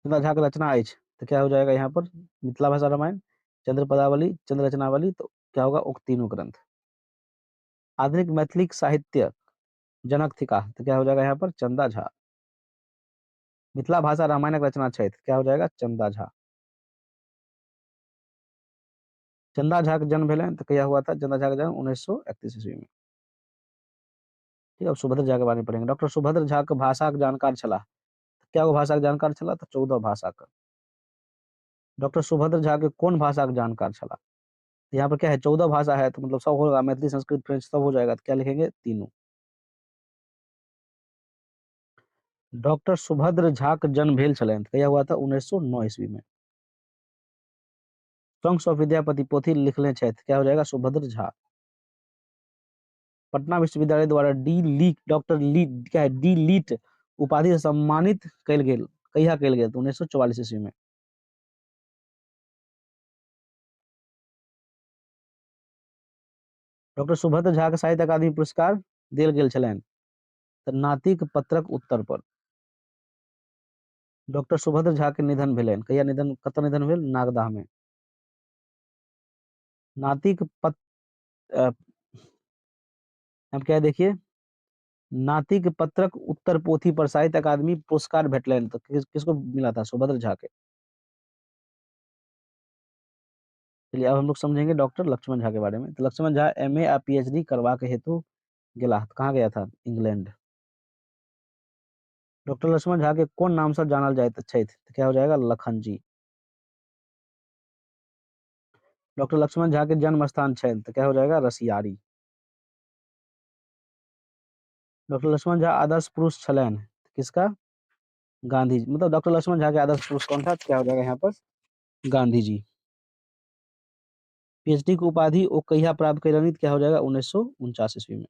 चंदा झा के रचना अछि, तो क्या हो जाएगा यहाँ पर, मिथिला भाषा रामायण, चंद्र पदावली, चंद्र रचनावली, तो क्या होगा, उक्त तीनों ग्रंथ। आधुनिक मैथिली साहित्य जनक थी का, तो क्या हो जाएगा यहाँ पर, चंदा झा। मिथिला भाषा रामायण रचना छै, तो क्या हो जाएगा, चंदा झा। चंदा झा का जन्म भेल, तो क्या हुआ था, चंदा झा का जन्म 1931 ईस्वी में। ठीक है, अब सुभद्र झा के बारे में पढ़ेंगे। डॉक्टर सुभद्र झा के भाषा के जानकार छला, क्या वो भाषा के जानकार छला, तो 14 भाषा का। डॉक्टर सुभद्र झा के कौन भाषा के जानकार छला, यहाँ पर क्या है, 14 भाषा है, तो मतलब सब होगा, मैथिली संस्कृत फ्रेंच सब हो जाएगा, तो क्या लिखेंगे, तीनों। डॉक्टर सुभद्र झा के जन्म भेल छलनि, तो क्या हुआ था, 1909 ईस्वी में। सॉन्ग्स ऑफ विद्यापति पोथी लिखले छथि, क्या हो जाएगा, सुभद्र झा। पटना विश्वविद्यालय द्वारा डी लीट, डॉक्टर लीट, क्या है, डी लीट उपाधि से सम्मानित कल गेल, कहिया कल गेल, तो 1944 ईस्वी में। डॉक्टर सुभद्र झा के साहित्य अकादमी पुरस्कार देल गेल छलनि, तो नातिक पत्रक उत्तर पर। डॉक्टर सुभद्र झा के निधन भेलनि, कहिया निधन, कतऽ निधन भेल, नागदाह में। नातिक पत्र, अब क्या है देखिए, नातिक पत्रक उत्तर पोथी पर साहित्य अकादमी पुरस्कार भेटलनि, तो किसको मिला था, सुभद्र झा के। चलिए अब हम लोग समझेंगे डॉक्टर लक्ष्मण झा के बारे में। तो लक्ष्मण झा एमए आ पीएचडी करवा के हेतु गेला, कहाँ गया था, इंग्लैंड। डॉक्टर लक्ष्मण झा के कौन नाम से जानल जाइत छथि, तो क्या हो जाएगा, लखन जी। डॉक्टर लक्ष्मण झा के जन्म स्थान छनि, तो क्या हो जाएगा, रसियारी। डॉक्टर लक्ष्मण झा आदर्श पुरुष छलनि, तो किसका, गांधी जी, मतलब डॉक्टर लक्ष्मण झा के आदर्श पुरुष कौन था, तो क्या हो जाएगा यहाँ पर, गांधी जी। पीएचडी की उपाधि ओ कहिया प्राप्त कैलनी, क्या हो जाएगा 1949 ईस्वी में।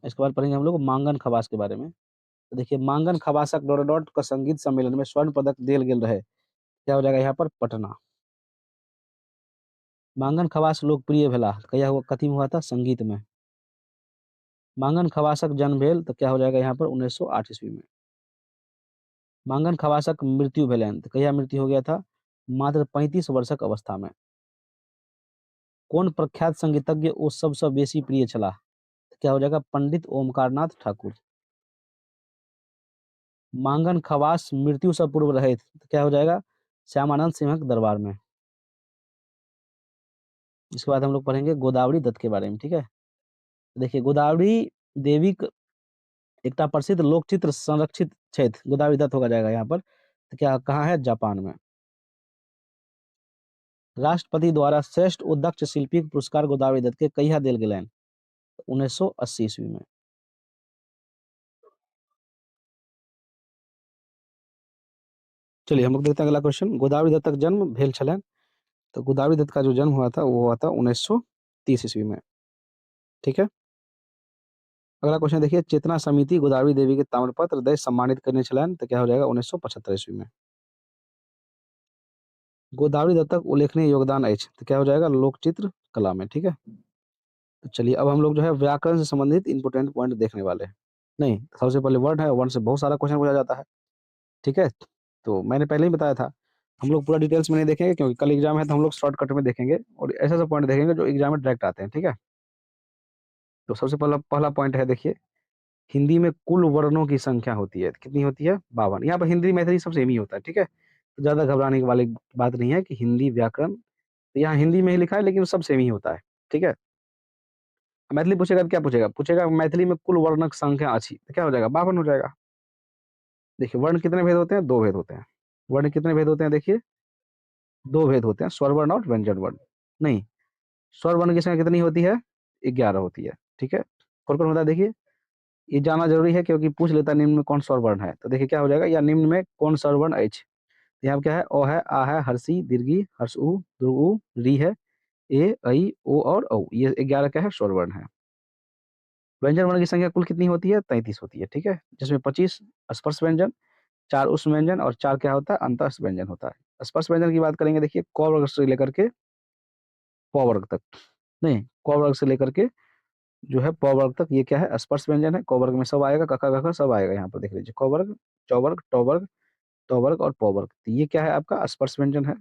इसके बाद पढ़ेंगे हम लोग मांगन खवास के बारे में। तो देखिए मांगन खवासक डॉट डॉट का संगीत सम्मेलन में स्वर्ण पदक देल गेल रहे, क्या हो जाएगा यहाँ पर पटना। मांगन खवास लोकप्रिय भेला कहिया हुआ, कथी में हुआ था, संगीत में। मांगन खवासक जन्म भेल तो क्या हो जाएगा यहाँ पर 1908 ईस्वी में। मांगन खवासक मृत्यु भेलैन तो कहिया मृत्यु हो गया था, मात्र 35 वर्षक अवस्था में। कौन प्रख्यात संगीतज्ञ ओ सबसे बेसी प्रिय छलाह, तो क्या हो जाएगा पंडित ओमकारनाथ ठाकुर। मांगन खवास मृत्यु से पूर्व रहे तो क्या हो जाएगा श्यामानंद सिंहक दरबार में। इसके बाद हम लोग पढ़ेंगे गोदावरी दत्त के बारे में, ठीक है। देखिए गोदावरी देवी एकटा प्रसिद्ध लोकचित्र संरक्षित क्षेत्र गोदावरी दत्त होगा जाएगा यहाँ पर, तो क्या कहाँ है, जापान में। राष्ट्रपति द्वारा श्रेष्ठ ओ दक्ष शिल्पी के पुरस्कार गोदावरी दत्त के कहिया देल गेलैन, 1980 ईस्वी में। चलिए हम लोग देखते हैं अगला क्वेश्चन। गोदावरी दत्तक जन्म भेल छलैन, तो गोदावरी दत्त का जो जन्म हुआ था वो हुआ था 1930 ईस्वी में, ठीक है। अगला क्वेश्चन देखिए, चेतना समिति गोदावरी देवी के ताम्रपत्र दय सम्मानित करने छलैन, तो क्या हो जाएगा 1975 ईस्वी में। गोदावरी दत्तक उल्लेखनीय योगदान अछि, तो क्या हो जाएगा लोकचित्र कला में, ठीक है। तो चलिए अब हम लोग जो है व्याकरण से संबंधित इंपोर्टेंट पॉइंट देखने वाले हैं। नहीं, सबसे पहले वर्ड है, वर्ड से बहुत सारा क्वेश्चन पूछा जाता है, ठीक है। तो मैंने पहले ही बताया था, हम लोग पूरा डिटेल्स में नहीं देखेंगे क्योंकि कल एग्जाम है, तो हम लोग शॉर्टकट में देखेंगे और ऐसे ऐसे पॉइंट देखेंगे जो एग्जाम में डायरेक्ट आते हैं, ठीक है। तो सबसे पहला पहला पॉइंट है, देखिए हिंदी में कुल वर्णों की संख्या होती है, कितनी होती है 52। यहाँ पर हिंदी मैथिली सब सेम ही होता है, ठीक है। तो ज़्यादा घबराने वाली बात नहीं है कि हिंदी व्याकरण, तो यहाँ हिंदी में ही लिखा है लेकिन सब सेम ही होता है, ठीक है। मैथिली पूछेगा तो क्या पूछेगा, पूछेगा मैथिली में कुल वर्णक संख्या अच्छी, तो क्या हो जाएगा 52 हो जाएगा। देखिए वर्ण कितने भेद होते हैं, दो भेद होते हैं। वर्ण कितने भेद होते हैं, देखिए दो भेद होते हैं, स्वर वर्ण और व्यंजन वर्ण। नहीं, स्वर वर्ण की संख्या कितनी होती है, 11 होती है, ठीक है। कौन कौन होता है, देखिए ये जानना जरूरी है क्योंकि पूछ लेता है निम्न में कौन स्वर वर्ण है, तो देखिए क्या हो जाएगा, या निम्न में कौन स्वर वर्ण अछि। यहाँ पे क्या है, ओ है, आ है, हर्षी, दीर्घी, हर्षऊ, दुर्गु, री है, ए, ऐ, ओ और औ, ये 11 क्या है स्वर वर्ण है। व्यंजन वर्ण की संख्या कुल कितनी होती है, 33 होती है, ठीक है। जिसमें 25 स्पर्श व्यंजन, 4 उष्म व्यंजन और 4 क्या होता है, अंतःस्थ व्यंजन होता है। स्पर्श व्यंजन की बात करेंगे, देखिए क वर्ग से लेकर के प वर्ग तक, नहीं क वर्ग से लेकर के जो है प वर्ग तक, ये क्या है स्पर्श व्यंजन है। क वर्ग में सब आएगा, कका गघ सब आएगा, यहाँ पर देख लीजिए क वर्ग, च वर्ग, ट वर्ग, ट वर्ग और प वर्ग, तो ये क्या है आपका स्पर्श व्यंजन है।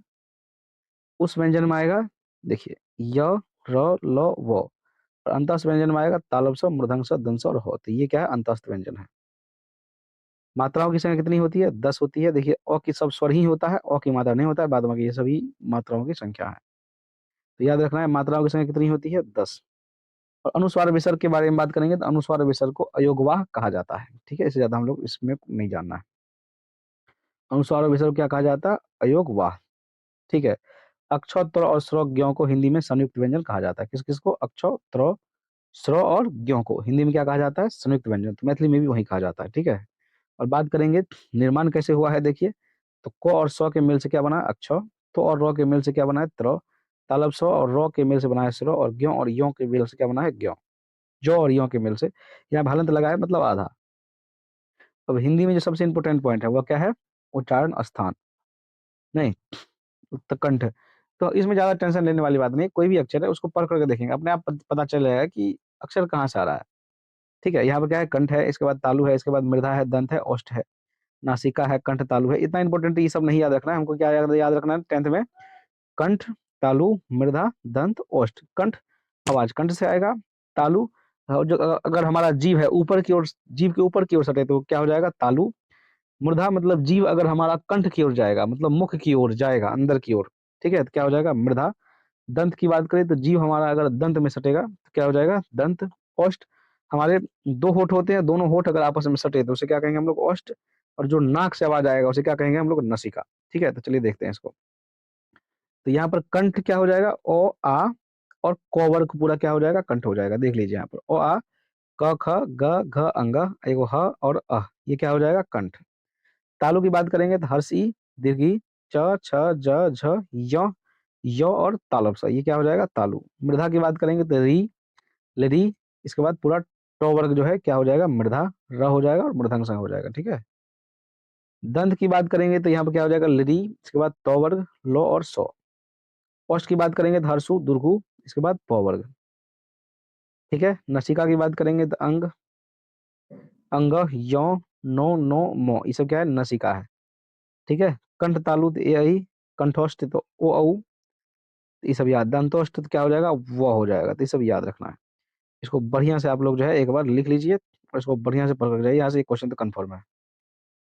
उस व्यंजन में आएगा, देखिए य, र, ल, व, और अंतःस्थ व्यंजन में आएगा तालव स, मूर्धन्य स, दंत स और ह, तो ये क्या है अंतःस्थ व्यंजन है। मात्राओं की संख्या कितनी होती है, 10 होती है। देखिए अ की सब स्वर ही होता है, अ की मात्रा नहीं होता है, बाद बाकी ये सभी मात्राओं की संख्या है। तो याद रखना है मात्राओं की संख्या कितनी होती है, 10। और अनुस्वार विसर्ग के बारे में बात करेंगे, तो अनुस्वार विसर्ग को अयोगवाह कहा जाता है, ठीक है। इससे ज्यादा हम लोग इसमें नहीं जानना है। अनुस्वार और विसर्ग क्या कहा जाता है, अयोगवाह, ठीक है। अक्ष, त्र और स्र, ज्ञों को हिंदी में संयुक्त व्यंजन कहा जाता है। किस किस को, अक्ष, त्र, स्र और ज्ञों को हिंदी में क्या कहा जाता है, संयुक्त व्यंजन। तो मैथिली में भी वही कहा जाता है, ठीक है। और बात करेंगे निर्माण कैसे हुआ है, देखिए तो क और स के मेल से क्या बना है, अक्ष, तो और र के मेल से क्या बना है, त्र, तालब स और र के मेल से बना है स्र, और ज्ञों और यों के मेल से क्या बना है, ज्ञों। जौ और यों के मेल से यहाँ भालंत लगा है, मतलब आधा। अब हिंदी में जो सबसे इंपॉर्टेंट पॉइंट है वह क्या है, उच्चारण स्थान, नहीं तो कंठ। तो इसमें ज्यादा टेंशन लेने वाली बात नहीं, कोई भी अक्षर है उसको पढ़ करके देखेंगे, अपने आप पता चल जाएगा कि अक्षर कहाँ से आ रहा है, ठीक है। यहाँ पे क्या है, कंठ है, इसके बाद तालु है, इसके बाद मृधा है, दंत है, ओष्ठ है, नासिका है, कंठ, तालु है। इतना इंपॉर्टेंट ये सब नहीं याद रखना है हमको, क्या याद रखना है 10th में, कंठ, तालु, मृधा, दंत, ओष्ठ। कंठ आवाज कंठ से आएगा, तालु और जो अगर हमारा जीव है ऊपर की ओर, जीव के ऊपर की ओर सटे तो क्या हो जाएगा, तालु। मूर्धा मतलब जीव अगर हमारा कंठ की ओर जाएगा, मतलब मुख की ओर जाएगा, अंदर की ओर, ठीक है, तो क्या हो जाएगा मृधा। दंत की बात करें तो जीव हमारा अगर दंत में सटेगा तो क्या हो जाएगा दंत। ओष्ठ, हमारे दो होठ होते हैं, दोनों होठ अगर आपस में सटे तो उसे क्या कहेंगे हम लोग, ओष्ठ। और जो नाक से आवाज आएगा उसे क्या कहेंगे हम लोग, नसिका, ठीक है। तो चलिए देखते हैं इसको। तो यहाँ पर कंठ क्या हो जाएगा, ओ आ, और क वर्ग पूरा क्या हो जाएगा, कंठ हो जाएगा। देख लीजिए यहाँ पर ओ आ, क ख ग घ अंग, एगो ह और अ, ये क्या हो जाएगा कंठ। तालु की बात करेंगे तो हर्ष, ई, दीर्घ ई, च, छ, ज, झ, य, य और तालव्य सा, ये क्या हो जाएगा? तालु। मृधा की बात करेंगे तो री, लरी, इसके बाद पूरा ट वर्ग जो है क्या हो जाएगा? मृधा, र हो जाएगा और मूर्धन्य स हो जाएगा, ठीक है। दंत की बात करेंगे तो यहाँ पे क्या हो जाएगा? लरी, इसके बाद त वर्ग, लो और सौ। ओष्ठ की बात करेंगे तो हर्षु, दुर्घु, इसके बाद प वर्ग, ठीक है। नसिका की बात करेंगे तो अंग, अंग, यौ, नो, नो, मो, ये सब क्या है? नसिका है, ठीक है। कंठ तालु तो ए आई, कंठोष्ठ तो ओ औ, ये सब याद। दंतोष्ठ तो क्या हो जाएगा? वो हो जाएगा, तो ये सब याद रखना है। इसको बढ़िया से आप लोग जो है एक बार लिख लीजिए और इसको बढ़िया से पढ़ कर जाइए, यहाँ से क्वेश्चन तो कन्फर्म है,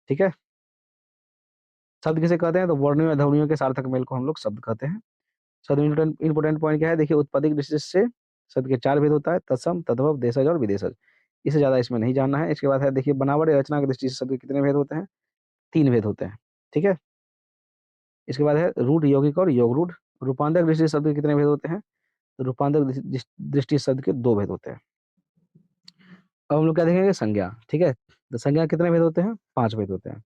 ठीक है। शब्द किसे कहते हैं? तो वर्णों या ध्वनियों के सार्थक मेल को हम लोग शब्द कहते हैं। शब्द इंपोर्टेंट इंपोर्टेंट पॉइंट क्या है? देखिए, उत्पत्ति की दृष्टि से शब्द के 4 भेद होता है: तत्सम, तद्भव, देशज और विदेशज। इससे ज्यादा इसमें नहीं जानना है। इसके बाद है देखिए, बनावट या रचना की दृष्टि से शब्द के कितने भेद होते हैं? 3 भेद होते हैं, ठीक है। इसके बाद है रूढ़, यौगिक और योग रूढ़। रूपांतर की दृष्टि से शब्द के कितने भेद होते हैं? तो रूपांतर की दृष्टि से शब्द के 2 भेद होते हैं। अब हम लोग क्या देखेंगे? संज्ञा, ठीक है। तो संज्ञा कितने भेद होते हैं? 5 भेद होते हैं।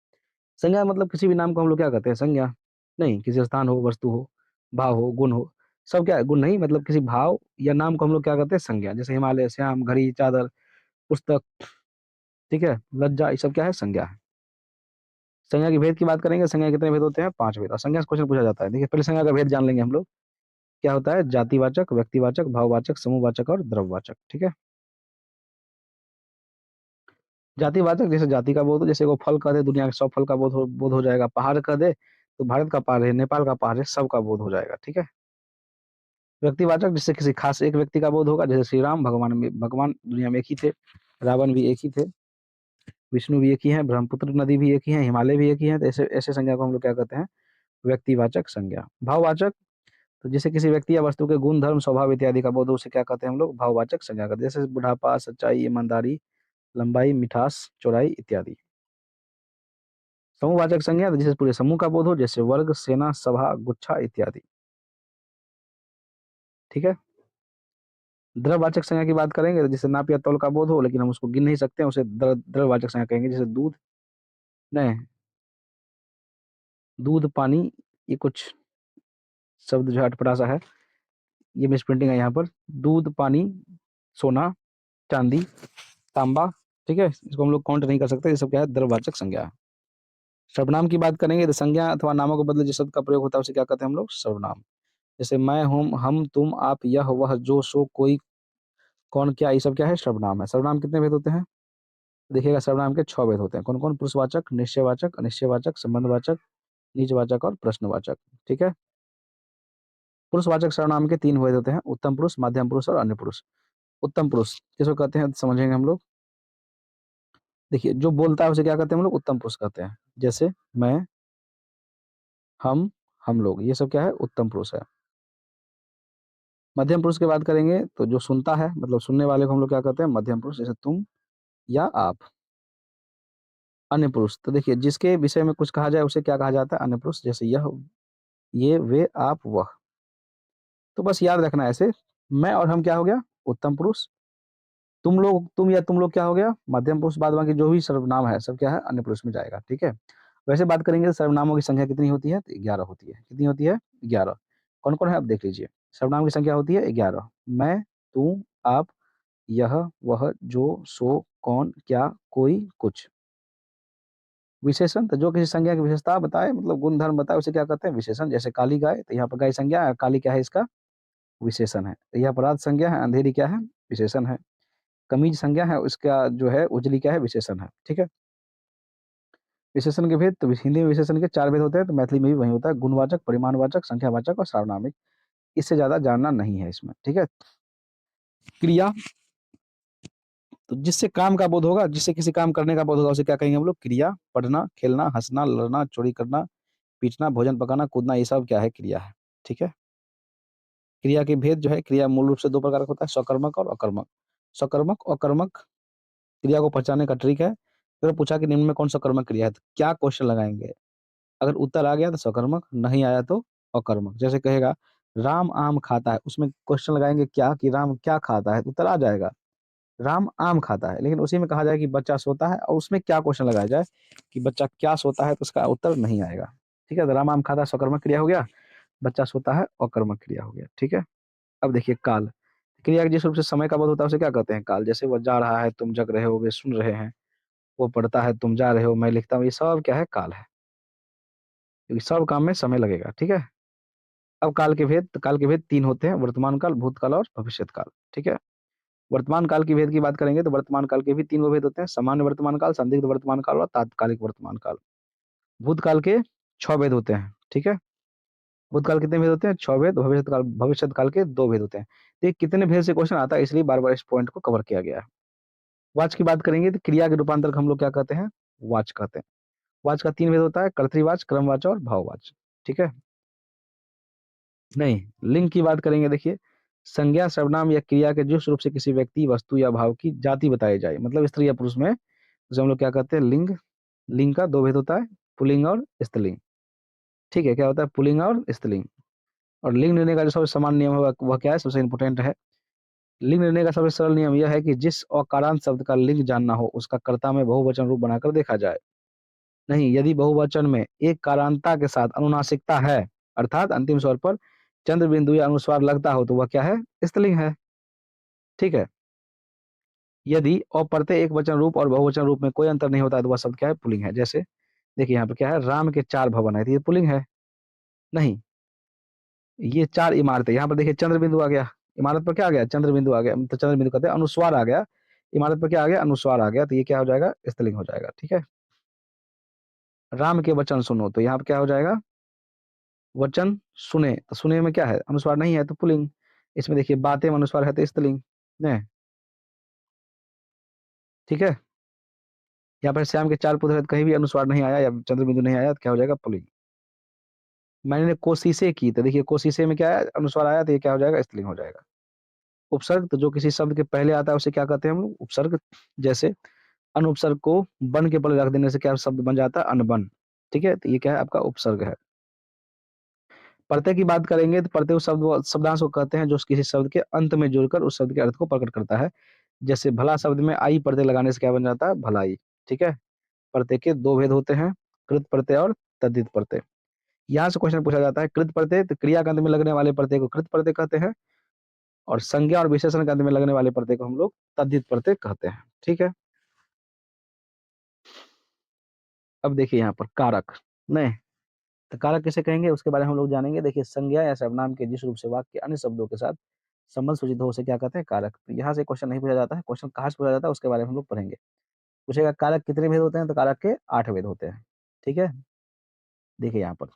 संज्ञा मतलब किसी भी नाम को हम लोग क्या कहते हैं? संज्ञा। नहीं, किसी स्थान हो, वस्तु हो, भाव हो, गुण हो, सब क्या है? गुण नहीं, मतलब किसी भाव या नाम को हम लोग क्या कहते हैं? संज्ञा। जैसे हिमालय, श्याम, घड़ी, चादर, पुस्तक, ठीक है, लज्जा, ये सब क्या है? संज्ञा है। संज्ञा के भेद की बात करेंगे, संज्ञा के कितने भेद होते हैं? 5 भेद। और संज्ञा से क्वेश्चन पूछा जाता है। देखिए, पहले संज्ञा का भेद जान लेंगे हम लोग। क्या होता है? जातिवाचक, व्यक्तिवाचक, भाववाचक, समूहवाचक और द्रव्यवाचक, ठीक है। जातिवाचक जैसे जाति का बोध हो, जैसे वो फल कह दे, दुनिया के सब फल का बोध हो जाएगा। पहाड़ कह दे तो भारत का पहाड़ है, नेपाल का पहाड़ है, सबका बोध हो जाएगा, ठीक है। व्यक्तिवाचक जिससे किसी खास एक व्यक्ति का बोध होगा, जैसे श्री राम भगवान दुनिया में एक ही थे, रावण भी एक ही थे, विष्णु भी एक ही है, ब्रह्मपुत्र नदी भी एक ही है, हिमालय भी एक ही है। तो ऐसे ऐसे संज्ञा को हम लोग क्या कहते हैं? व्यक्तिवाचक संज्ञा। भाववाचक तो जैसे किसी व्यक्ति या वस्तु के गुण, धर्म, स्वभाव इत्यादि का बोध हो, उसे क्या कहते हैं हम लोग? भाववाचक संज्ञा कहते हैं। जैसे बुढ़ापा, सच्चाई, ईमानदारी, लंबाई, मिठास, चौड़ाई इत्यादि। समूहवाचक संज्ञा तो जैसे पूरे समूह का बोध हो, जैसे वर्ग, सेना, सभा, गुच्छा इत्यादि, ठीक है। द्रव्यवाचक संज्ञा की बात करेंगे तो जैसे नाप या तौल का बोध हो, लेकिन हम उसको गिन नहीं सकते हैं, उसे द्रव्यवाचक संज्ञा कहेंगे। जैसे दूध, नहीं, दूध, पानी, ये कुछ शब्द जो है अटपटा सा है, ये मिसप्रिंटिंग है यहाँ पर। दूध, पानी, सोना, चांदी, तांबा, ठीक है, इसको हम लोग काउंट नहीं कर सकते। ये सब क्या है? द्रव्यवाचक संज्ञा है। सर्वनाम की बात करेंगे तो संज्ञा अथवा नामों के बदले जिस शब्द का प्रयोग होता है उसे क्या कहते हैं हम लोग? सर्वनाम। जैसे मैं, हम, तुम, आप, यह, वह, जो, सो, कोई, कौन, क्या, ये सब क्या है? सर्वनाम है। सर्वनाम कितने भेद होते हैं? देखिएगा, सर्वनाम के 6 भेद होते हैं। कौन कौन? पुरुषवाचक, निश्चयवाचक, अनिश्चयवाचक, संबंधवाचक, निजवाचक और प्रश्नवाचक, ठीक है। पुरुषवाचक सर्वनाम के 3 भेद होते हैं: उत्तम पुरुष, मध्यम पुरुष और अन्य पुरुष। उत्तम पुरुष किसको कहते हैं? समझेंगे हम लोग। देखिए, जो बोलता है उसे क्या कहते हैं हम लोग? उत्तम पुरुष कहते हैं। जैसे मैं, हम लोग, ये सब क्या है? उत्तम पुरुष है। मध्यम पुरुष की बात करेंगे तो जो सुनता है, मतलब सुनने वाले को हम लोग क्या कहते हैं? मध्यम पुरुष। जैसे तुम या आप। अन्य पुरुष तो देखिए, जिसके विषय में कुछ कहा जाए उसे क्या कहा जाता है? अन्य पुरुष। जैसे यह, ये, वे, आप, वह। तो बस याद रखना है ऐसे। मैं और हम क्या हो गया? उत्तम पुरुष। तुम लोग, तुम या तुम लोग क्या हो गया? मध्यम पुरुष। बाद बाकी जो भी सर्वनाम है सब क्या है? अन्य पुरुष में जाएगा, ठीक है। वैसे बात करेंगे तो सर्वनामों की संख्या कितनी होती है? तो 11 होती है। कितनी होती है? 11। कौन कौन है आप देख लीजिए। सर्वनाम की संख्या होती है 11। मैं, तू, आप, यह, वह, जो, सो, कौन, क्या, कोई, कुछ। विशेषण तो जो किसी संज्ञा की विशेषता बताए, मतलब गुण धर्म बताए, उसे क्या कहते हैं? विशेषण। जैसे काली गाय, तो यहाँ पर गाय संज्ञा है, काली क्या है? इसका विशेषण है। तो यहाँ पर रात संज्ञा है, अंधेरी क्या है? विशेषण है। कमीज संज्ञा है, उसका जो है उजली क्या है? विशेषण है, ठीक है। विशेषण के भेद तो हिंदी में विशेषण के 4 भेद होते हैं, तो मैथिली में भी वही होता है: गुणवाचक, परिमाणवाचक, संख्यावाचक और सार्वनामिक। इससे ज्यादा जानना नहीं है इसमें, ठीक है। क्रिया तो जिससे काम का बोध होगा, जिससे किसी काम करने का बोध होगा, उसे क्या कहेंगे हम लोग? क्रिया। पढ़ना, खेलना, हंसना, लड़ना, चोरी करना, पीटना, भोजन पकाना, कूदना, ये सब क्या है? क्रिया है, ठीक है। क्रिया के भेद जो है, क्रिया मूल रूप से 2 प्रकार का होता है: सकर्मक और अकर्मक। सकर्मक और कर्मक क्रिया को पहचानने का ट्रिक है। अगर पूछा कि निम्न में कौन सा कर्मक क्रिया है, तो क्या क्वेश्चन लगाएंगे? अगर उत्तर आ गया तो सकर्मक, नहीं आया तो अकर्मक। जैसे कहेगा राम आम खाता है, उसमें क्वेश्चन लगाएंगे क्या, कि राम क्या खाता है, तो उत्तर आ जाएगा राम आम खाता है। लेकिन उसी में कहा जाए कि बच्चा सोता है, और उसमें क्या क्वेश्चन लगाया जाए कि बच्चा क्या सोता है, तो उसका उत्तर नहीं आएगा, ठीक है। तो राम आम खाता है सकर्मक क्रिया हो गया। बच्चा सोता है, अकर्मक क्रिया हो गया। ठीक है। अब देखिए काल, क्रिया के जिस रूप से समय का बोध होता है उसे क्या कहते हैं? काल। जैसे वो जा रहा है, तुम जग रहे हो, वे सुन रहे हैं, वो पढ़ता है, तुम जा रहे हो, मैं लिखता हूँ, ये सब क्या है? काल है। क्योंकि सब काम में समय लगेगा। ठीक है। अब काल के भेद, तो काल के भेद 3 होते हैं, वर्तमान काल, भूतकाल और भविष्यत काल। ठीक है। वर्तमान काल की भेद की बात करेंगे तो वर्तमान काल के भी 3 गो भेद होते हैं, सामान्य वर्तमान काल, संदिग्ध वर्तमान काल और तात्कालिक वर्तमान काल। भूतकाल के 6 भेद होते हैं। ठीक है। भूतकाल कितने भेद होते हैं? 6 भेद। भविष्यत काल के 2 भेद होते हैं। तो ये कितने भेद से क्वेश्चन आता है, इसलिए बार-बार इस पॉइंट को कवर किया गया है। वाच की बात करेंगे तो क्रिया के रूपांतर को हम लोग क्या कहते हैं? वाच कहते हैं। वाच का 3 भेद होता है, कर्तृवाच, क्रमवाच और भाववाच। ठीक है? नहीं, लिंग की बात करेंगे देखिए, संज्ञा, सर्वनाम या क्रिया के जिस रूप से किसी व्यक्ति, वस्तु या भाव की जाति बताई जाए, मतलब स्त्री या पुरुष में, उसे हम लोग क्या कहते हैं? लिंग। लिंग का 2 भेद होता है, पुल्लिंग और स्त्रीलिंग। ठीक है? क्या होता है? पुल्लिंग और स्त्रीलिंग। और लिंग निर्णय का जो सबसे सामान्य नियम है वह क्या है? सबसे इम्पोर्टेंट है। लिंग निर्णय का सबसे सरल नियम यह है कि जिस अकारांत शब्द का लिंग जानना हो, उसका कर्ता में बहुवचन रूप बनाकर देखा जाए। नहीं, यदि बहुवचन में एक कारांता के साथ अनुनासिकता है, अर्थात अंतिम स्वर पर चंद्र बिंदु या अनुस्वार लगता हो, तो वह क्या है? स्त्रीलिंग है। ठीक है। यदि अप्रत्यय एक वचन रूप और बहुवचन रूप में कोई अंतर नहीं होता है, तो वह शब्द क्या है? पुल्लिंग है। जैसे देखिए यहाँ पे क्या है? राम के 4 भवन है, तो ये पुल्लिंग है। नहीं, ये 4 इमारतें, यहाँ पर देखिए चंद्र बिंदु आ गया, इमारत पर क्या आ गया? चंद्र बिंदु आ गया, तो चंद्र बिंदु कहते हैं, अनुस्वार आ गया, इमारत पर क्या आ गया? अनुस्वार आ गया, तो ये क्या हो जाएगा? स्त्रीलिंग हो जाएगा। ठीक है। राम के वचन सुनो, तो यहाँ पे क्या हो जाएगा? वचन सुने, तो सुने में क्या है? अनुस्वार नहीं है, तो पुल्लिंग। इसमें देखिए बातें में अनुस्वार है, तो स्त्रीलिंग है। ठीक है। यहाँ पर श्याम के 4 पुत्र हैं, तो कहीं भी अनुस्वार नहीं आया या चंद्र बिंदु नहीं आया, तो क्या हो जाएगा? पुल्लिंग। मैंने कोशिशें की, तो देखिए कोशिशें में क्या है? अनुस्वार आया, तो ये क्या हो जाएगा? स्त्रीलिंग हो जाएगा। उपसर्ग, तो जो किसी शब्द के पहले आता है उसे क्या कहते हैं हम लोग? उपसर्ग। जैसे अनुपसर्ग को बन के पहले रख देने से क्या शब्द बन जाता है? अनबन। ठीक है। तो ये क्या है? आपका उपसर्ग है। प्रत्यय की बात करेंगे तो प्रत्यय उस शब्दांश को कहते हैं जो किसी शब्द के अंत में जुड़कर उस शब्द के अर्थ को प्रकट करता है। जैसे भला शब्द में आई प्रत्यय लगाने से क्या बन जाता है? भलाई। ठीक है। प्रत्यय के 2 भेद होते हैं, कृत प्रत्यय और तद्धित प्रत्यय। यहाँ से क्वेश्चन पूछा जाता है, कृत प्रत्यय, तो क्रिया के अंत में लगने वाले प्रत्यय को कृत प्रत्यय कहते हैं, और संज्ञा और विशेषण के अंत में लगने वाले प्रत्यय को हम लोग तद्धित प्रत्यय कहते हैं। ठीक है। अब देखिए यहाँ पर कारक। नहीं, तो कारक किसे कहेंगे उसके बारे में हम लोग जानेंगे। देखिए संज्ञा या सर्वनाम के जिस रूप से वाक्य के अन्य शब्दों के साथ संबंध सूचित हो, उसे क्या कहते हैं? कारक। तो यहाँ से क्वेश्चन नहीं पूछा जाता है, क्वेश्चन कहाँ से पूछा जाता है उसके बारे में हम लोग पढ़ेंगे। पूछेगा कारक कितने भेद होते हैं, तो कारक के 8 भेद होते हैं। ठीक है। देखिए यहाँ पर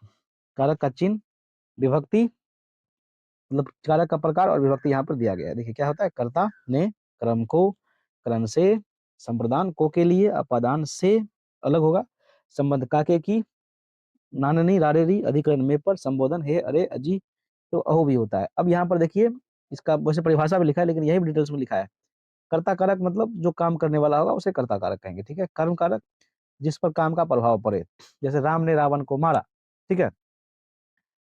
कारक का चिन्ह, विभक्ति, मतलब कारक का प्रकार और विभक्ति यहाँ पर दिया गया है। देखिए क्या होता है? कर्ता ने, क्रम को, क्रम से, संप्रदान को के लिए, अपादान से अलग होगा, संबंध काके की, नाननी, रारेरी, अधिकरण में पर, संबोधन हे, अरे, अजी, तो अहो भी होता है। अब यहाँ पर देखिए इसका वैसे परिभाषा में लिखा है, लेकिन यही भी डिटेल्स में लिखा है। कर्ता कारक मतलब जो काम करने वाला होगा उसे कर्ता कारक कहेंगे। ठीक है। कर्म कारक, जिस पर काम का प्रभाव पड़े। जैसे राम ने रावण को मारा, ठीक है,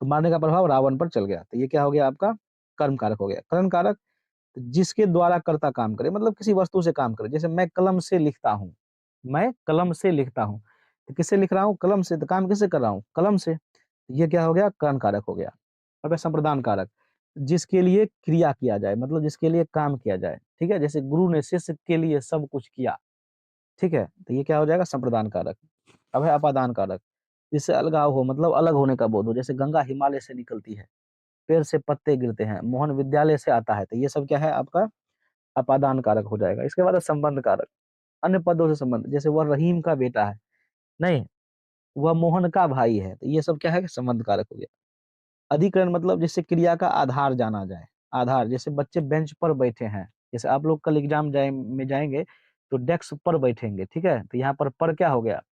तो मारने का प्रभाव रावण पर चल गया, तो ये क्या हो गया? आपका कर्म कारक हो गया। कर्म कारक, जिसके द्वारा कर्ता काम करे, मतलब किसी वस्तु से काम करे। जैसे मैं कलम से लिखता हूँ, मैं कलम से लिखता हूँ, तो किससे लिख रहा हूँ? कलम से। तो काम किससे कर रहा हूँ? कलम से। ये क्या हो गया? कर्म कारक हो गया। अब संप्रदान कारक, जिसके लिए क्रिया किया जाए, मतलब जिसके लिए काम किया जाए। ठीक है। जैसे गुरु ने शिष्य के लिए सब कुछ किया, ठीक है, तो ये क्या हो जाएगा? संप्रदान कारक। अब है अपादान कारक, जिससे अलगाव हो, मतलब अलग होने का बोध हो। जैसे गंगा हिमालय से निकलती है, पेड़ से पत्ते गिरते हैं, मोहन विद्यालय से आता है, तो ये सब क्या है? आपका अपादान कारक हो जाएगा। इसके बाद है संबंध कारक, अन्य पदों से संबंध। जैसे वह रहीम का बेटा है, नहीं, वह मोहन का भाई है, तो ये सब क्या है? संबंध कारक हो गया। अधिकरण, मतलब जिससे क्रिया का आधार जाना जाए। आधार, जैसे बच्चे बेंच पर बैठे हैं, जैसे आप लोग कल एग्जाम में जाएंगे तो डेस्क पर बैठेंगे। ठीक है। तो यहाँ पर क्या हो गया?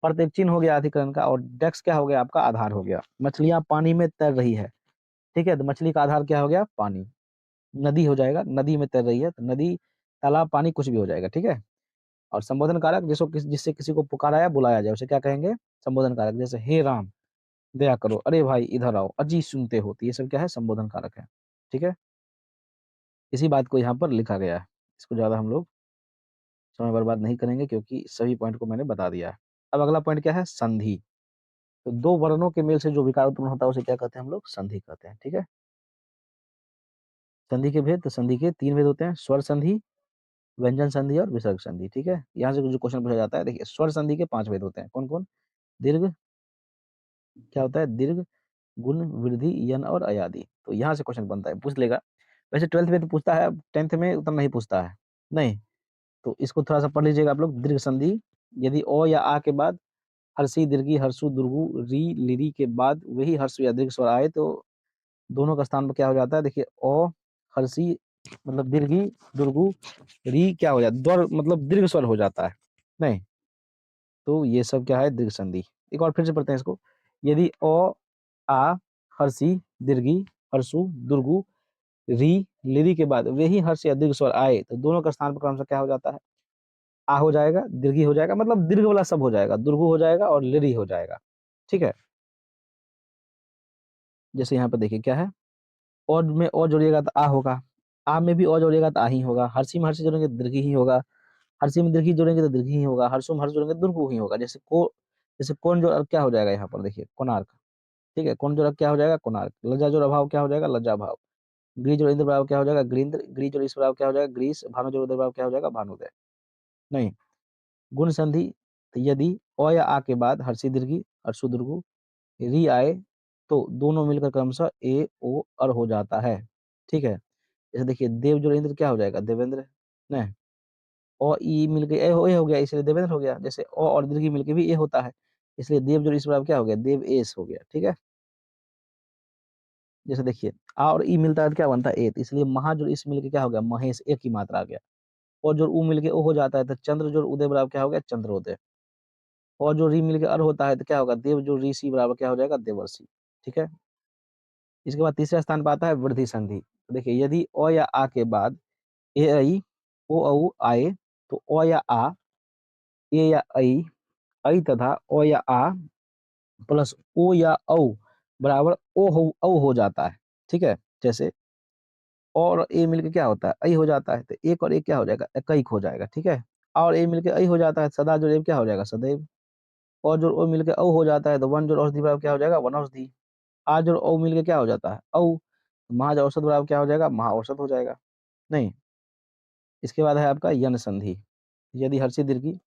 पर एक चिन्ह हो गया अधिकरण का, और डेस्क क्या हो गया? आपका आधार हो गया। मछलियां पानी में तैर रही है, ठीक है, तो मछली का आधार क्या हो गया? पानी। नदी हो जाएगा, नदी में तैर रही है, तो नदी, तालाब, पानी, कुछ भी हो जाएगा। ठीक है। और संबोधन कारक, जिससे किसी को पुकारा या बुलाया जाए, उसे क्या कहेंगे? संबोधन कारक। जैसे हे राम, दया करो, अरे भाई इधर आओ, अजी सुनते हो, तो ये सब क्या है? संबोधन कारक है। ठीक है। इसी बात को यहाँ पर लिखा गया है। इसको ज्यादा हम लोग समय बर्बाद नहीं करेंगे, क्योंकि सभी पॉइंट को मैंने बता दिया है। अब अगला पॉइंट क्या है? संधि। तो दो वर्णों के मेल से जो विकार उत्पन्न होता है उसे क्या कहते हैं हम लोग? संधि कहते हैं। ठीक है, संधि के भेद, तो संधि के 3 भेद होते हैं, स्वर संधि, व्यंजन संधि और विसर्ग संधि। ठीक है, यहाँ से जो क्वेश्चन पूछा जाता है, देखिए स्वर संधि के 5 भेद होते हैं, कौन कौन? दीर्घ, क्या होता है? दीर्घ, गुण, वृद्धि, यन और अयादि। तो यहाँ से क्वेश्चन बनता है, पूछ लेगा। वैसे 12th में तो पूछता है, 10th में उतना नहीं पूछता है, नहीं। तो इसको थोड़ा सा पढ़ लीजिएगा आप लोग। दीर्घ संधि, यदि ओ या आ के बाद हर्षी, दीर्घी, हर्षु, दुर्गु, री, लिरी के बाद वही हर्ष या दीर्घ स्वर आए तो दोनों का स्थान पर क्या हो जाता है? देखिए ओ, हर्षी मतलब दीर्घी, दुर्गु, री क्या हो जाता है? द्वर मतलब दीर्घ स्वर हो जाता है, नहीं। तो ये सब क्या है? दीर्घ संधि। एक और फिर से पढ़ते हैं इसको। यदि ओ, आ, हर्षी, दीर्घी, हर्षु, दुर्गु, री, लिरी के बाद वही हर्ष या दीर्घ स्वर आए तो दोनों का स्थान पर क्रमशः क्या हो जाता है? आ हो जाएगा, दीर्घी हो जाएगा, मतलब दीर्घ वाला सब हो जाएगा, दुर्गु हो जाएगा और लिरी हो जाएगा। ठीक है, जैसे यहाँ पे देखिए क्या है, और में और जोड़िएगा तो आ होगा, आ में भी और जोड़िएगा तो आ ही होगा, हर्षी में हर्षी जोड़ेंगे तो दीर्घी ही होगा, हर्षी में दीर्घी जोड़ेंगे तो दीर्घी ही होगा, हर्षों में हर्ष जोड़ेंगे तो दुर्गु ही होगा। जैसे कौन जोड़ क्या हो जाएगा यहाँ पर? देखिए कोणार्क। ठीक है, कौन जोड़ क्या हो जाएगा? कोणार्क। लज्जा जोड़ अभाव क्या हो जाएगा? लज्जा भाव। ग्री जोड़ इंद्र बराबर क्या हो जाएगा? ग्रींद्र। ग्री जोड़ इस बराबर क्या हो जाएगा? ग्रीस। भानु जोड़ उदय बराबर क्या हो जाएगा? भानुदय। नहीं, गुण संधि, तो यदि अ या आ के बाद हर्षी दीर्घी, हर्षु दुर्गु, री आए तो दोनों मिलकर क्रमशः ए ओ अर हो जाता है। ठीक है, जैसे देखिए देव जोड़ इंद्र क्या हो जाएगा? देवेंद्र। नहीं, ओ ई मिलके ए हो गया, इसलिए देवेंद्र हो गया। जैसे ओ और दीर्घी मिलके भी ए होता है, इसलिए देव जोड़ इस बराबर क्या हो गया? देव एस हो गया। ठीक है, जैसे देखिए आ और ई मिलता है तो क्या बनता है? ए, तो इसलिए महा जोड़ इस मिलके क्या हो गया? महेश, एक ही मात्रा आ गया। और जो ऊ मिलके ओ हो जाता है तो चंद्र जोड़ उदय बराबर क्या हो गया? चंद्रोदय। और जो री मिलके अर होता है तो क्या होगा? देव जो ऋषि बराबर क्या हो जाएगा? देवर्षि। ठीक है, इसके बाद तीसरे स्थान पर आता है वृद्धि संधि। तो देखिए यदि अ या आ के बाद ए ऐ ओ औ आए तो अ या आ, ए या ऐ तथा अ या आ प्लस ओ या औ बराबर ओ हो जाता है। ठीक है, जैसे और ए मिलके क्या होता है? ऐ हो जाता है, तो एक और एक क्या हो जाएगा? एकैक हो जाएगा। ठीक है, और ए मिलके ऐ हो जाता है, सदा जो क्या हो जाएगा? सदैव। और जो ओ मिलके औ हो जाता है तो वन जोड़ औषधि बराबर क्या हो जाएगा? वनौषधि। आ जोड़ औ मिलके क्या हो जाता है? औ। महाज औसत बराबर क्या हो जाएगा? महा औसत हो जाएगा। नहीं, इसके बाद है आपका यन संधि। यदि हर्षी दीर्घी,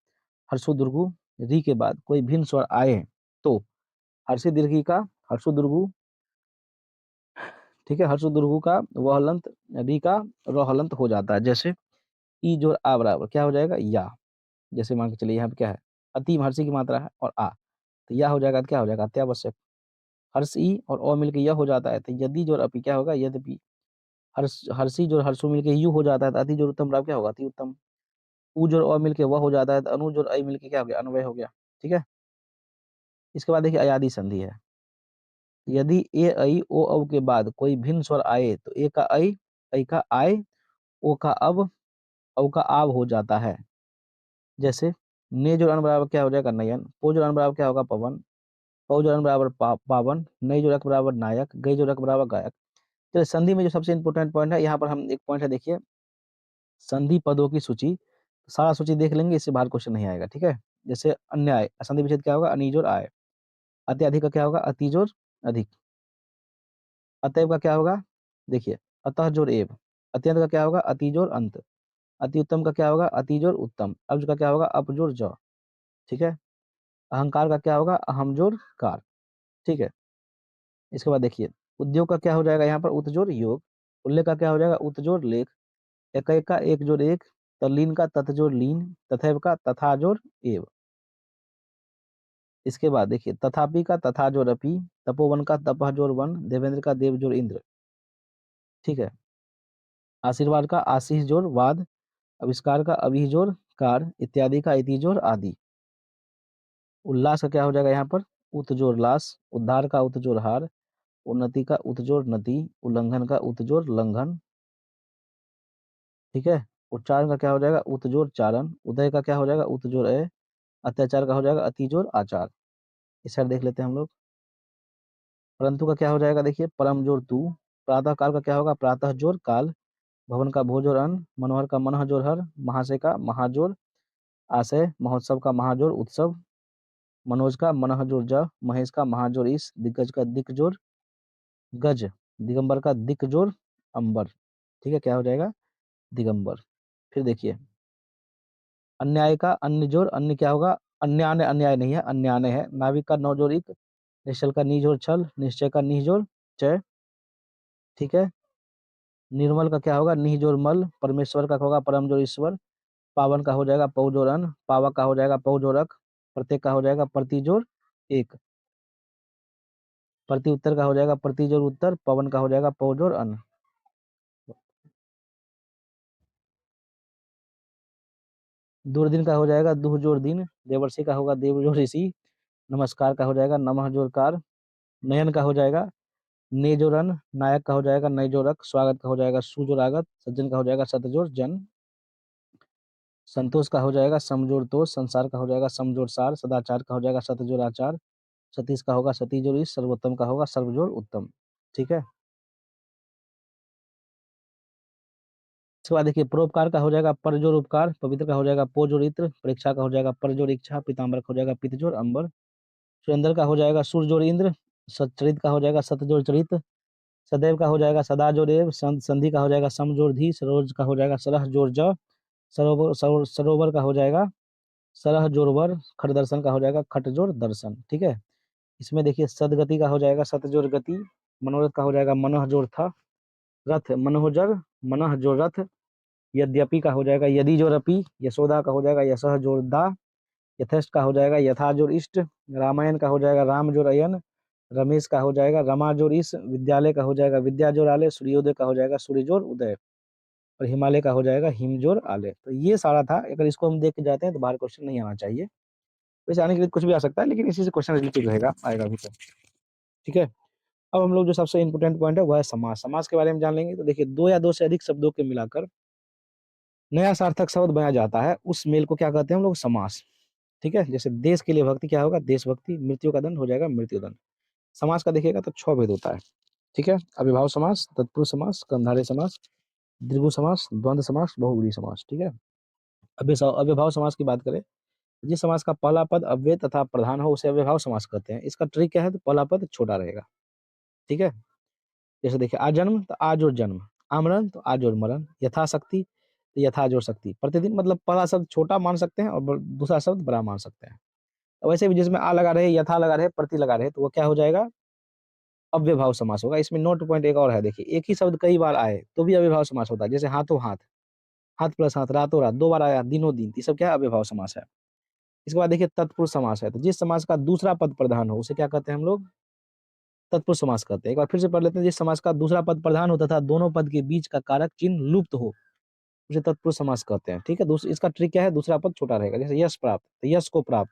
हर्षो दुर्गु, री के बाद कोई भिन्न स्वर आए तो हर्षी दीर्घी का हर्षो दुर्गु, ठीक है, हर्षो दुर्गु का वह हलंत, री का रो हलंत हो जाता है। जैसे ई जोड़ आ बराबर क्या हो जाएगा? या। जैसे मान के चलिए यहाँ पे क्या है? अति में हर्षी की मात्रा है और आ, तो या हो जाएगा तो क्या हो जाएगा? अत्यावश्यक। हर्ष ई और ओ मिलके यह हो जाता है तो यदि जोड़ अपि क्या होगा? यद्यपि। हर्षी जोड़ हर्षो मिलके यू हो जाता है तो अति जोड़ उत्तम बराबर क्या होगा? अति उत्तम। उ जोड़ अ मिलके वह हो जाता है तो अनु जोड़ ऐ मिलके क्या हो गया? अन्वय हो गया। ठीक है, इसके बाद देखिए अयादि संधि है। यदि ए ऐ ओ औ के बाद कोई भिन्न स्वर आए तो ए का ऐ का आय, ओ का अब, औ का आव हो जाता है। जैसे ने जोड़ अन बराबर क्या हो जाएगा? नयन। पो जोड़ अन बराबर क्या होगा? पवन। पौ जोड़ अन बराबर पावन। नई जोड़ अक बराबर नायक। गई जोड़ अक बराबर गायक। चलिए संधि में जो सबसे इंपॉर्टेंट पॉइंट है यहाँ पर हम एक पॉइंट है, देखिए संधि पदों की सूची। सारा सूची देख लेंगे, इससे बाहर क्वेश्चन नहीं आएगा। ठीक है, जैसे अन्याय, संधि विच्छेद क्या होगा? अनी जोड़ आय। अत्यधिक का क्या होगा? अति जोड़ अधिक। अतएव का क्या होगा? देखिए अतः जोड़ एव। अत्यंत का क्या होगा? अति जोड़ अंत। अति उत्तम का क्या होगा? अति जोड़ उत्तम। अब्ज का क्या होगा? अप जोड़ ज। ठीक है, अहंकार का क्या होगा? अहम जोड़ कार। ठीक है, इसके बाद देखिए उद्योग का क्या हो जाएगा यहाँ पर? उत जोड़ योग। उल्लेख का क्या हो जाएगा? उत जोड़ लेख। एक का एक जोड़ एक। तल्लीन का तथ जोड़ लीन। तथैव का तथा जोड़ एव। इसके बाद देखिए तथापि का तथा जोड़ अपि। तपोवन का तपह जोड़ वन। देवेंद्र का देव जोड़ इंद्र। ठीक है, आशीर्वाद का आशीष जोड़ वाद। आविष्कार का अभी जोड़ कार। इत्यादि का इति जोड़ आदि। उल्लास का क्या हो जाएगा यहाँ पर? उत जोड़ लास। उद्धार का उत जोड़ हार। उन्नति का उत जोड़ नति। उल्लंघन का उत जोड़ लंघन। ठीक है, उच्चारण का क्या हो जाएगा? उत जोड़ चारण। उदय का क्या हो जाएगा? उत जोड़ अय। अत्याचार का हो जाएगा अति जोड़ आचार। इस साइड देख लेते हैं हम लोग। परंतु का क्या हो जाएगा? देखिए परम जोड़ तू। प्रातः काल का क्या होगा? प्रातः जोड़ काल। भवन का भो जोड़ अन्न। मनोहर का मनः जोड़ हर। महाशय का महाजोड़ आशय। महोत्सव का महाजोड़ उत्सव। मनोज का मनह जोड़ ज, महेश का महा जोड़ इस, दिग्गज का दिक जोड़ गज, दिगंबर का दिक जोड़ अंबर। ठीक है, क्या हो जाएगा? दिगंबर। फिर देखिए, अन्याय का अन्य जोड़ अन्य क्या होगा? अन्याय अन्याय नहीं है, अन्याय है। नाविक का नौ जोड़ इक, निश्चल का नी जोड़ छल, निश्चय का नी जोड़ चय। ठीक है, निर्मल का क्या होगा? निह जोड़ मल, परमेश्वर का होगा परम जोड़ ईश्वर, पावन का हो जाएगा पौ जोड़ अन, पावक का हो जाएगा पौ जोड़ अक, प्रत्येक का हो जाएगा प्रति जोड़ एक, प्रति उत्तर का हो जाएगा प्रति जोड़ उत्तर, पवन का हो जाएगा पौ जोड़ अन। दूरदीन का हो जाएगा दुह जोड़ दिन, देवर्षि का होगा देव जोड़ ऋषि, नमस्कार का हो जाएगा नमः जोड़ कार, नयन का हो जाएगा ने जोड़ अन, नायक का हो जाएगा नय जोड़ अक, स्वागत का हो जाएगा सु जोड़ आगत, सज्जन का हो जाएगा सत जोड़ जन, संतोष का हो जाएगा समजोड़ तोष, संसार का हो जाएगा समजोड़ सार, सदाचार का हो जाएगा सतजोड़ आचार, सतीश का होगा सती जोड़ ईश, सर्वोत्तम का होगा सर्वजोड़ उत्तम। ठीक है, इसके बाद देखिए, परोपकार का हो जाएगा पर जोड़ उपकार, पवित्र का हो जाएगा पो जोड़ इत्र, परीक्षा का हो जाएगा पर जोड़ इच्छा, पीताम्बर का हो जाएगा पित जोड़ अंबर, सुरेंद्र का हो जाएगा सुर जोड़ इंद्र, सच्चरित का हो जाएगा सत जोड़ चरित, सदैव का हो जाएगा सदा जोड़ एव, संधि का हो जाएगा सम जोड़ धी, सरोज का हो जाएगा सरह जोड़ ज, सरोवर का हो जाएगा सरह जोड़ वर, खट दर्शन का हो जाएगा खट जोड़ दर्शन। ठीक है, इसमें देखिए, सदगति का हो जाएगा सत जोड़ गति, मनोरथ का हो जाएगा मनह जोड़ था, रथ मनोजर मनह जोड़ रथ, यद्यपि का हो जाएगा यदि जोड़ अपि, यशोदा का हो जाएगा यशः जोड़ दा, यथेष्ट का हो जाएगा यथा जोड़ इष्ट, रामायण का हो जाएगा राम जोड़ अयन, रमेश का हो जाएगा रमा जोड़ इस, विद्यालय का हो जाएगा विद्या जोड़ आले, सूर्योदय का हो जाएगा सूर्य जोड़ उदय, और हिमालय का हो जाएगा हिम जोड़ आले। तो ये सारा था, अगर इसको हम देख के जाते हैं तो बाहर क्वेश्चन नहीं आना चाहिए। वैसे आने के लिए कुछ भी आ सकता है, लेकिन इसी से क्वेश्चन रिलेटेड रहेगा, आएगा भी तो। ठीक है, अब हम लोग जो सबसे इंपोर्टेंट पॉइंट है वह है समास। समास के बारे में जान लेंगे। तो देखिए, दो या दो से अधिक शब्दों के मिलाकर नया सार्थक शब्द बनाया जाता है, उस मेल को क्या कहते हैं हम लोग? समास। ठीक है, जैसे देश के लिए भक्ति क्या होगा? देशभक्ति, मृत्यु का दंड हो जाएगा मृत्युदंड। समास का देखिएगा तो 6 भेद होता है। ठीक है, अविभाव समास, तत्पुरुष समास, कर्मधारय समास, द्विगु समास, द्वंद्व समास, बहुव्रीहि समास। ठीक है, अव्यभाव समास की बात करें, जिस समास का पहला पद अव्यय तथा प्रधान हो उसे अव्यभाव समास कहते हैं। इसका ट्रिक क्या है? तो पहला पद छोटा रहेगा। ठीक है, जैसे देखिए, आजन्म तो आ जोड़ जन्म, आमरण तो आ जोड़ मरण, यथाशक्ति तो यथा जोड़ शक्ति, प्रतिदिन मतलब पहला शब्द छोटा मान सकते हैं और दूसरा शब्द बड़ा मान सकते हैं। वैसे भी जिसमें आ लगा रहे, यथा लगा रहे, प्रति लगा रहे, तो वो क्या हो जाएगा? अव्यभाव समास होगा। इसमें नोट पॉइंट एक और है, देखिए, एक ही शब्द कई बार आए तो भी अव्यभाव समास होता है। जैसे हाथों हाथ, हाथ प्लस हाथ, रातों रात, 2 बार आया, दिनों दिन, ये सब क्या है? अव्यभाव समास है। इसके बाद देखिए, तत्पुरुष समास है। तो जिस समास का दूसरा पद प्रधान हो उसे क्या कहते हैं हम लोग? तत्पुरुष समास कहते हैं। एक बार फिर से पढ़ लेते हैं, जिस समास का दूसरा पद प्रधान हो तथा दोनों पद के बीच का कारक चिन्ह लुप्त हो उसे तत्पुरुष समास कहते हैं। ठीक है, इसका ट्रिक क्या है? दूसरा पद छोटा रहेगा। जैसे यश प्राप्त तो यश को प्राप्त,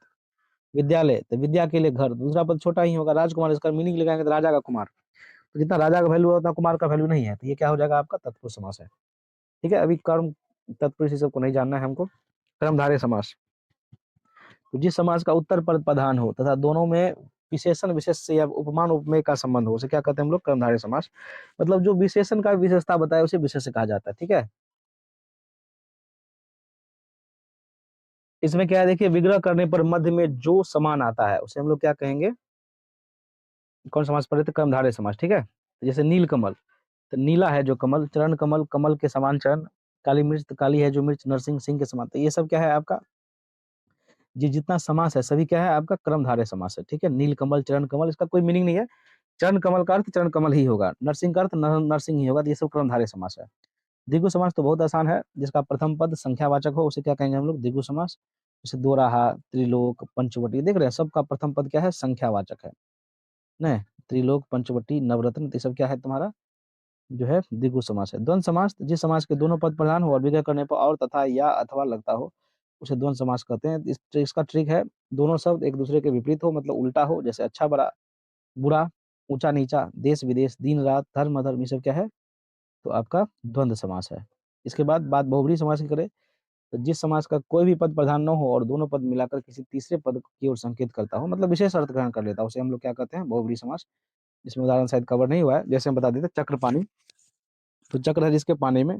विद्यालय तो विद्या के लिए घर, दूसरा पद छोटा ही होगा। राजकुमार, इसका मीनिंग लगाएंगे तो राजा का कुमार, तो जितना राजा का वैल्यू है उतना कुमार का वैल्यू नहीं है, तो ये क्या हो जाएगा? आपका तत्पुरुष समास है। ठीक है, अभी कर्म तत्पुरुष इस सबको नहीं जानना है हमको। कर्मधारय समास, तो जिस समास का उत्तर पद प्रधान हो तथा दोनों में विशेषण विशेष से या उपमान उपमेय का संबंध हो उसे क्या कहते हैं हम लोग? कर्मधारय समास। मतलब जो विशेषण का विशेषता बताए उसे विशेष कहा जाता है। ठीक है, इसमें क्या है? देखिए, विग्रह करने पर मध्य में जो समान आता है उसे हम लोग क्या कहेंगे? कौन समास पढ़े थे? कर्मधारय समास। ठीक है, तो जैसे नील कमल, तो नीला है जो कमल, चरण कमल, कमल के समान चरण, काली मिर्च तो काली है जो मिर्च, नरसिंह सिंह के समान। तो ये सब क्या है आपका? जितना समास है सभी क्या है आपका? कर्मधारय समास है। ठीक है, नील कमल, चरण कमल, इसका कोई मीनिंग नहीं है। चरण कमल का अर्थ चरण कमल ही होगा, नरसिंह का अर्थ नरसिंह ही होगा। तो ये सब कर्मधारय समास है। द्विगु समास तो बहुत आसान है, जिसका प्रथम पद संख्यावाचक हो उसे क्या कहेंगे हम लोग? द्विगु समास। जैसे दोराहा, त्रिलोक, पंचवटी, देख रहे हैं सबका प्रथम पद क्या है? संख्यावाचक है न। त्रिलोक, पंचवटी, नवरत्न, ये सब क्या है तुम्हारा? जो है द्विगु समास है। द्वंद्व समास, जिस समास के दोनों पद प्रधान हो और विग्रह करने पर और तथा या अथवा लगता हो उसे द्वंद्व समास कहते हैं। इसका ट्रिक है, दोनों शब्द एक दूसरे के विपरीत हो, मतलब उल्टा हो। जैसे अच्छा बड़ा, बुरा, ऊंचा नीचा, देश विदेश, दिन रात, धर्म अधर्म, ये सब क्या है? तो आपका द्वंद्व समास है। इसके बाद बात बहुब्रीहि समास की करें, तो जिस समास का कोई भी पद प्रधान न हो और दोनों पद मिलाकर किसी तीसरे पद की ओर संकेत करता हो, मतलब विशेष अर्थ ग्रहण कर लेता हो, उसे हम लोग क्या कहते हैं? बहुब्रीहि समास। इसमें उदाहरण शायद कवर नहीं हुआ है, जैसे हम बता देते चक्र पानी, तो चक्र है जिसके पानी में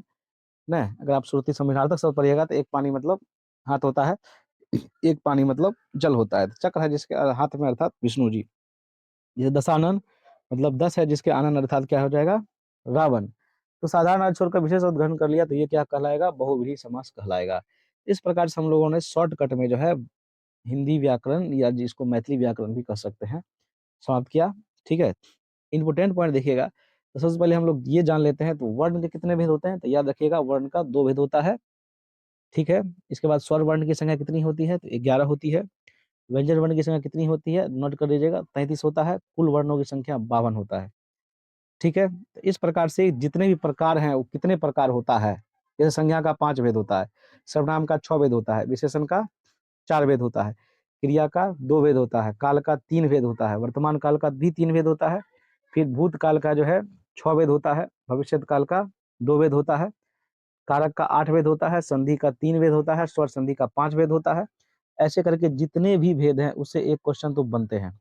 न, अगर आप श्रुति संविधार्थक शब्द पढ़िएगा तो एक पानी मतलब हाथ होता है, एक पानी मतलब जल होता है। चक्र है जिसके हाथ में अर्थात विष्णु जी। जैसे दशानन मतलब 10 है जिसके आनन अर्थात क्या हो जाएगा, रावण। तो साधारण अर्थ छोड़कर विशेष अर्थ ग्रहण कर लिया तो ये क्या कहलाएगा, बहुव्रीहि समास कहलाएगा। इस प्रकार से हम लोगों ने शॉर्टकट में जो है हिंदी व्याकरण या जिसको मैथिली व्याकरण भी कह सकते हैं समाप्त किया। ठीक है, इंपोर्टेंट पॉइंट देखिएगा। तो सबसे पहले हम लोग ये जान लेते हैं तो वर्ण के कितने भेद होते हैं, तो याद रखिएगा वर्ण का 2 भेद होता है। ठीक है, इसके बाद स्वर वर्ण की संख्या कितनी होती है, तो 11 होती है। व्यंजन वर्ण की संख्या कितनी होती है, नोट कर लीजिएगा 33 होता है। कुल वर्णों की संख्या 52 होता है। ठीक है, तो इस प्रकार से जितने भी प्रकार हैं वो कितने प्रकार होता है, जैसे संज्ञा का 5 भेद होता है, सर्वनाम का 6 भेद होता है, विशेषण का 4 भेद होता है, क्रिया का 2 भेद होता है, काल का 3 भेद होता है, वर्तमान काल का भी 3 भेद होता है, फिर भूतकाल का जो है 6 भेद होता है, भविष्यत काल का 2 भेद होता है, कारक का 8 भेद होता है, संधि का 3 भेद होता है, स्वर संधि का 5 भेद होता है। ऐसे करके जितने भी भेद हैं उससे एक क्वेश्चन तो बनते हैं।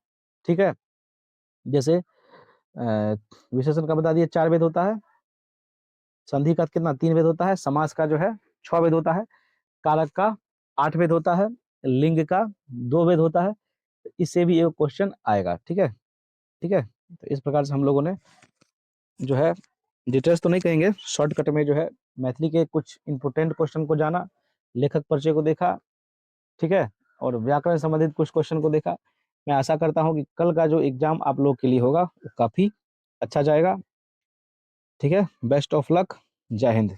ठीक है, जैसे विशेषण का बता दिए 4 भेद होता है, संधि का कितना 3 भेद होता है, समास का जो है 6 भेद होता है, कारक का 8 भेद होता है, लिंग का 2 भेद होता है। इससे भी एक क्वेश्चन आएगा। ठीक है, ठीक है, तो इस प्रकार से हम लोगों ने जो है डिटेल्स तो नहीं कहेंगे, शॉर्टकट में जो है मैथिली के कुछ इंपोर्टेंट क्वेश्चन को जाना, लेखक परिचय को देखा। ठीक है, और व्याकरण से संबंधित कुछ क्वेश्चन को देखा। मैं आशा करता हूँ कि कल का जो एग्जाम आप लोग के लिए होगा वो काफी अच्छा जाएगा। ठीक है, बेस्ट ऑफ लक, जय हिंद।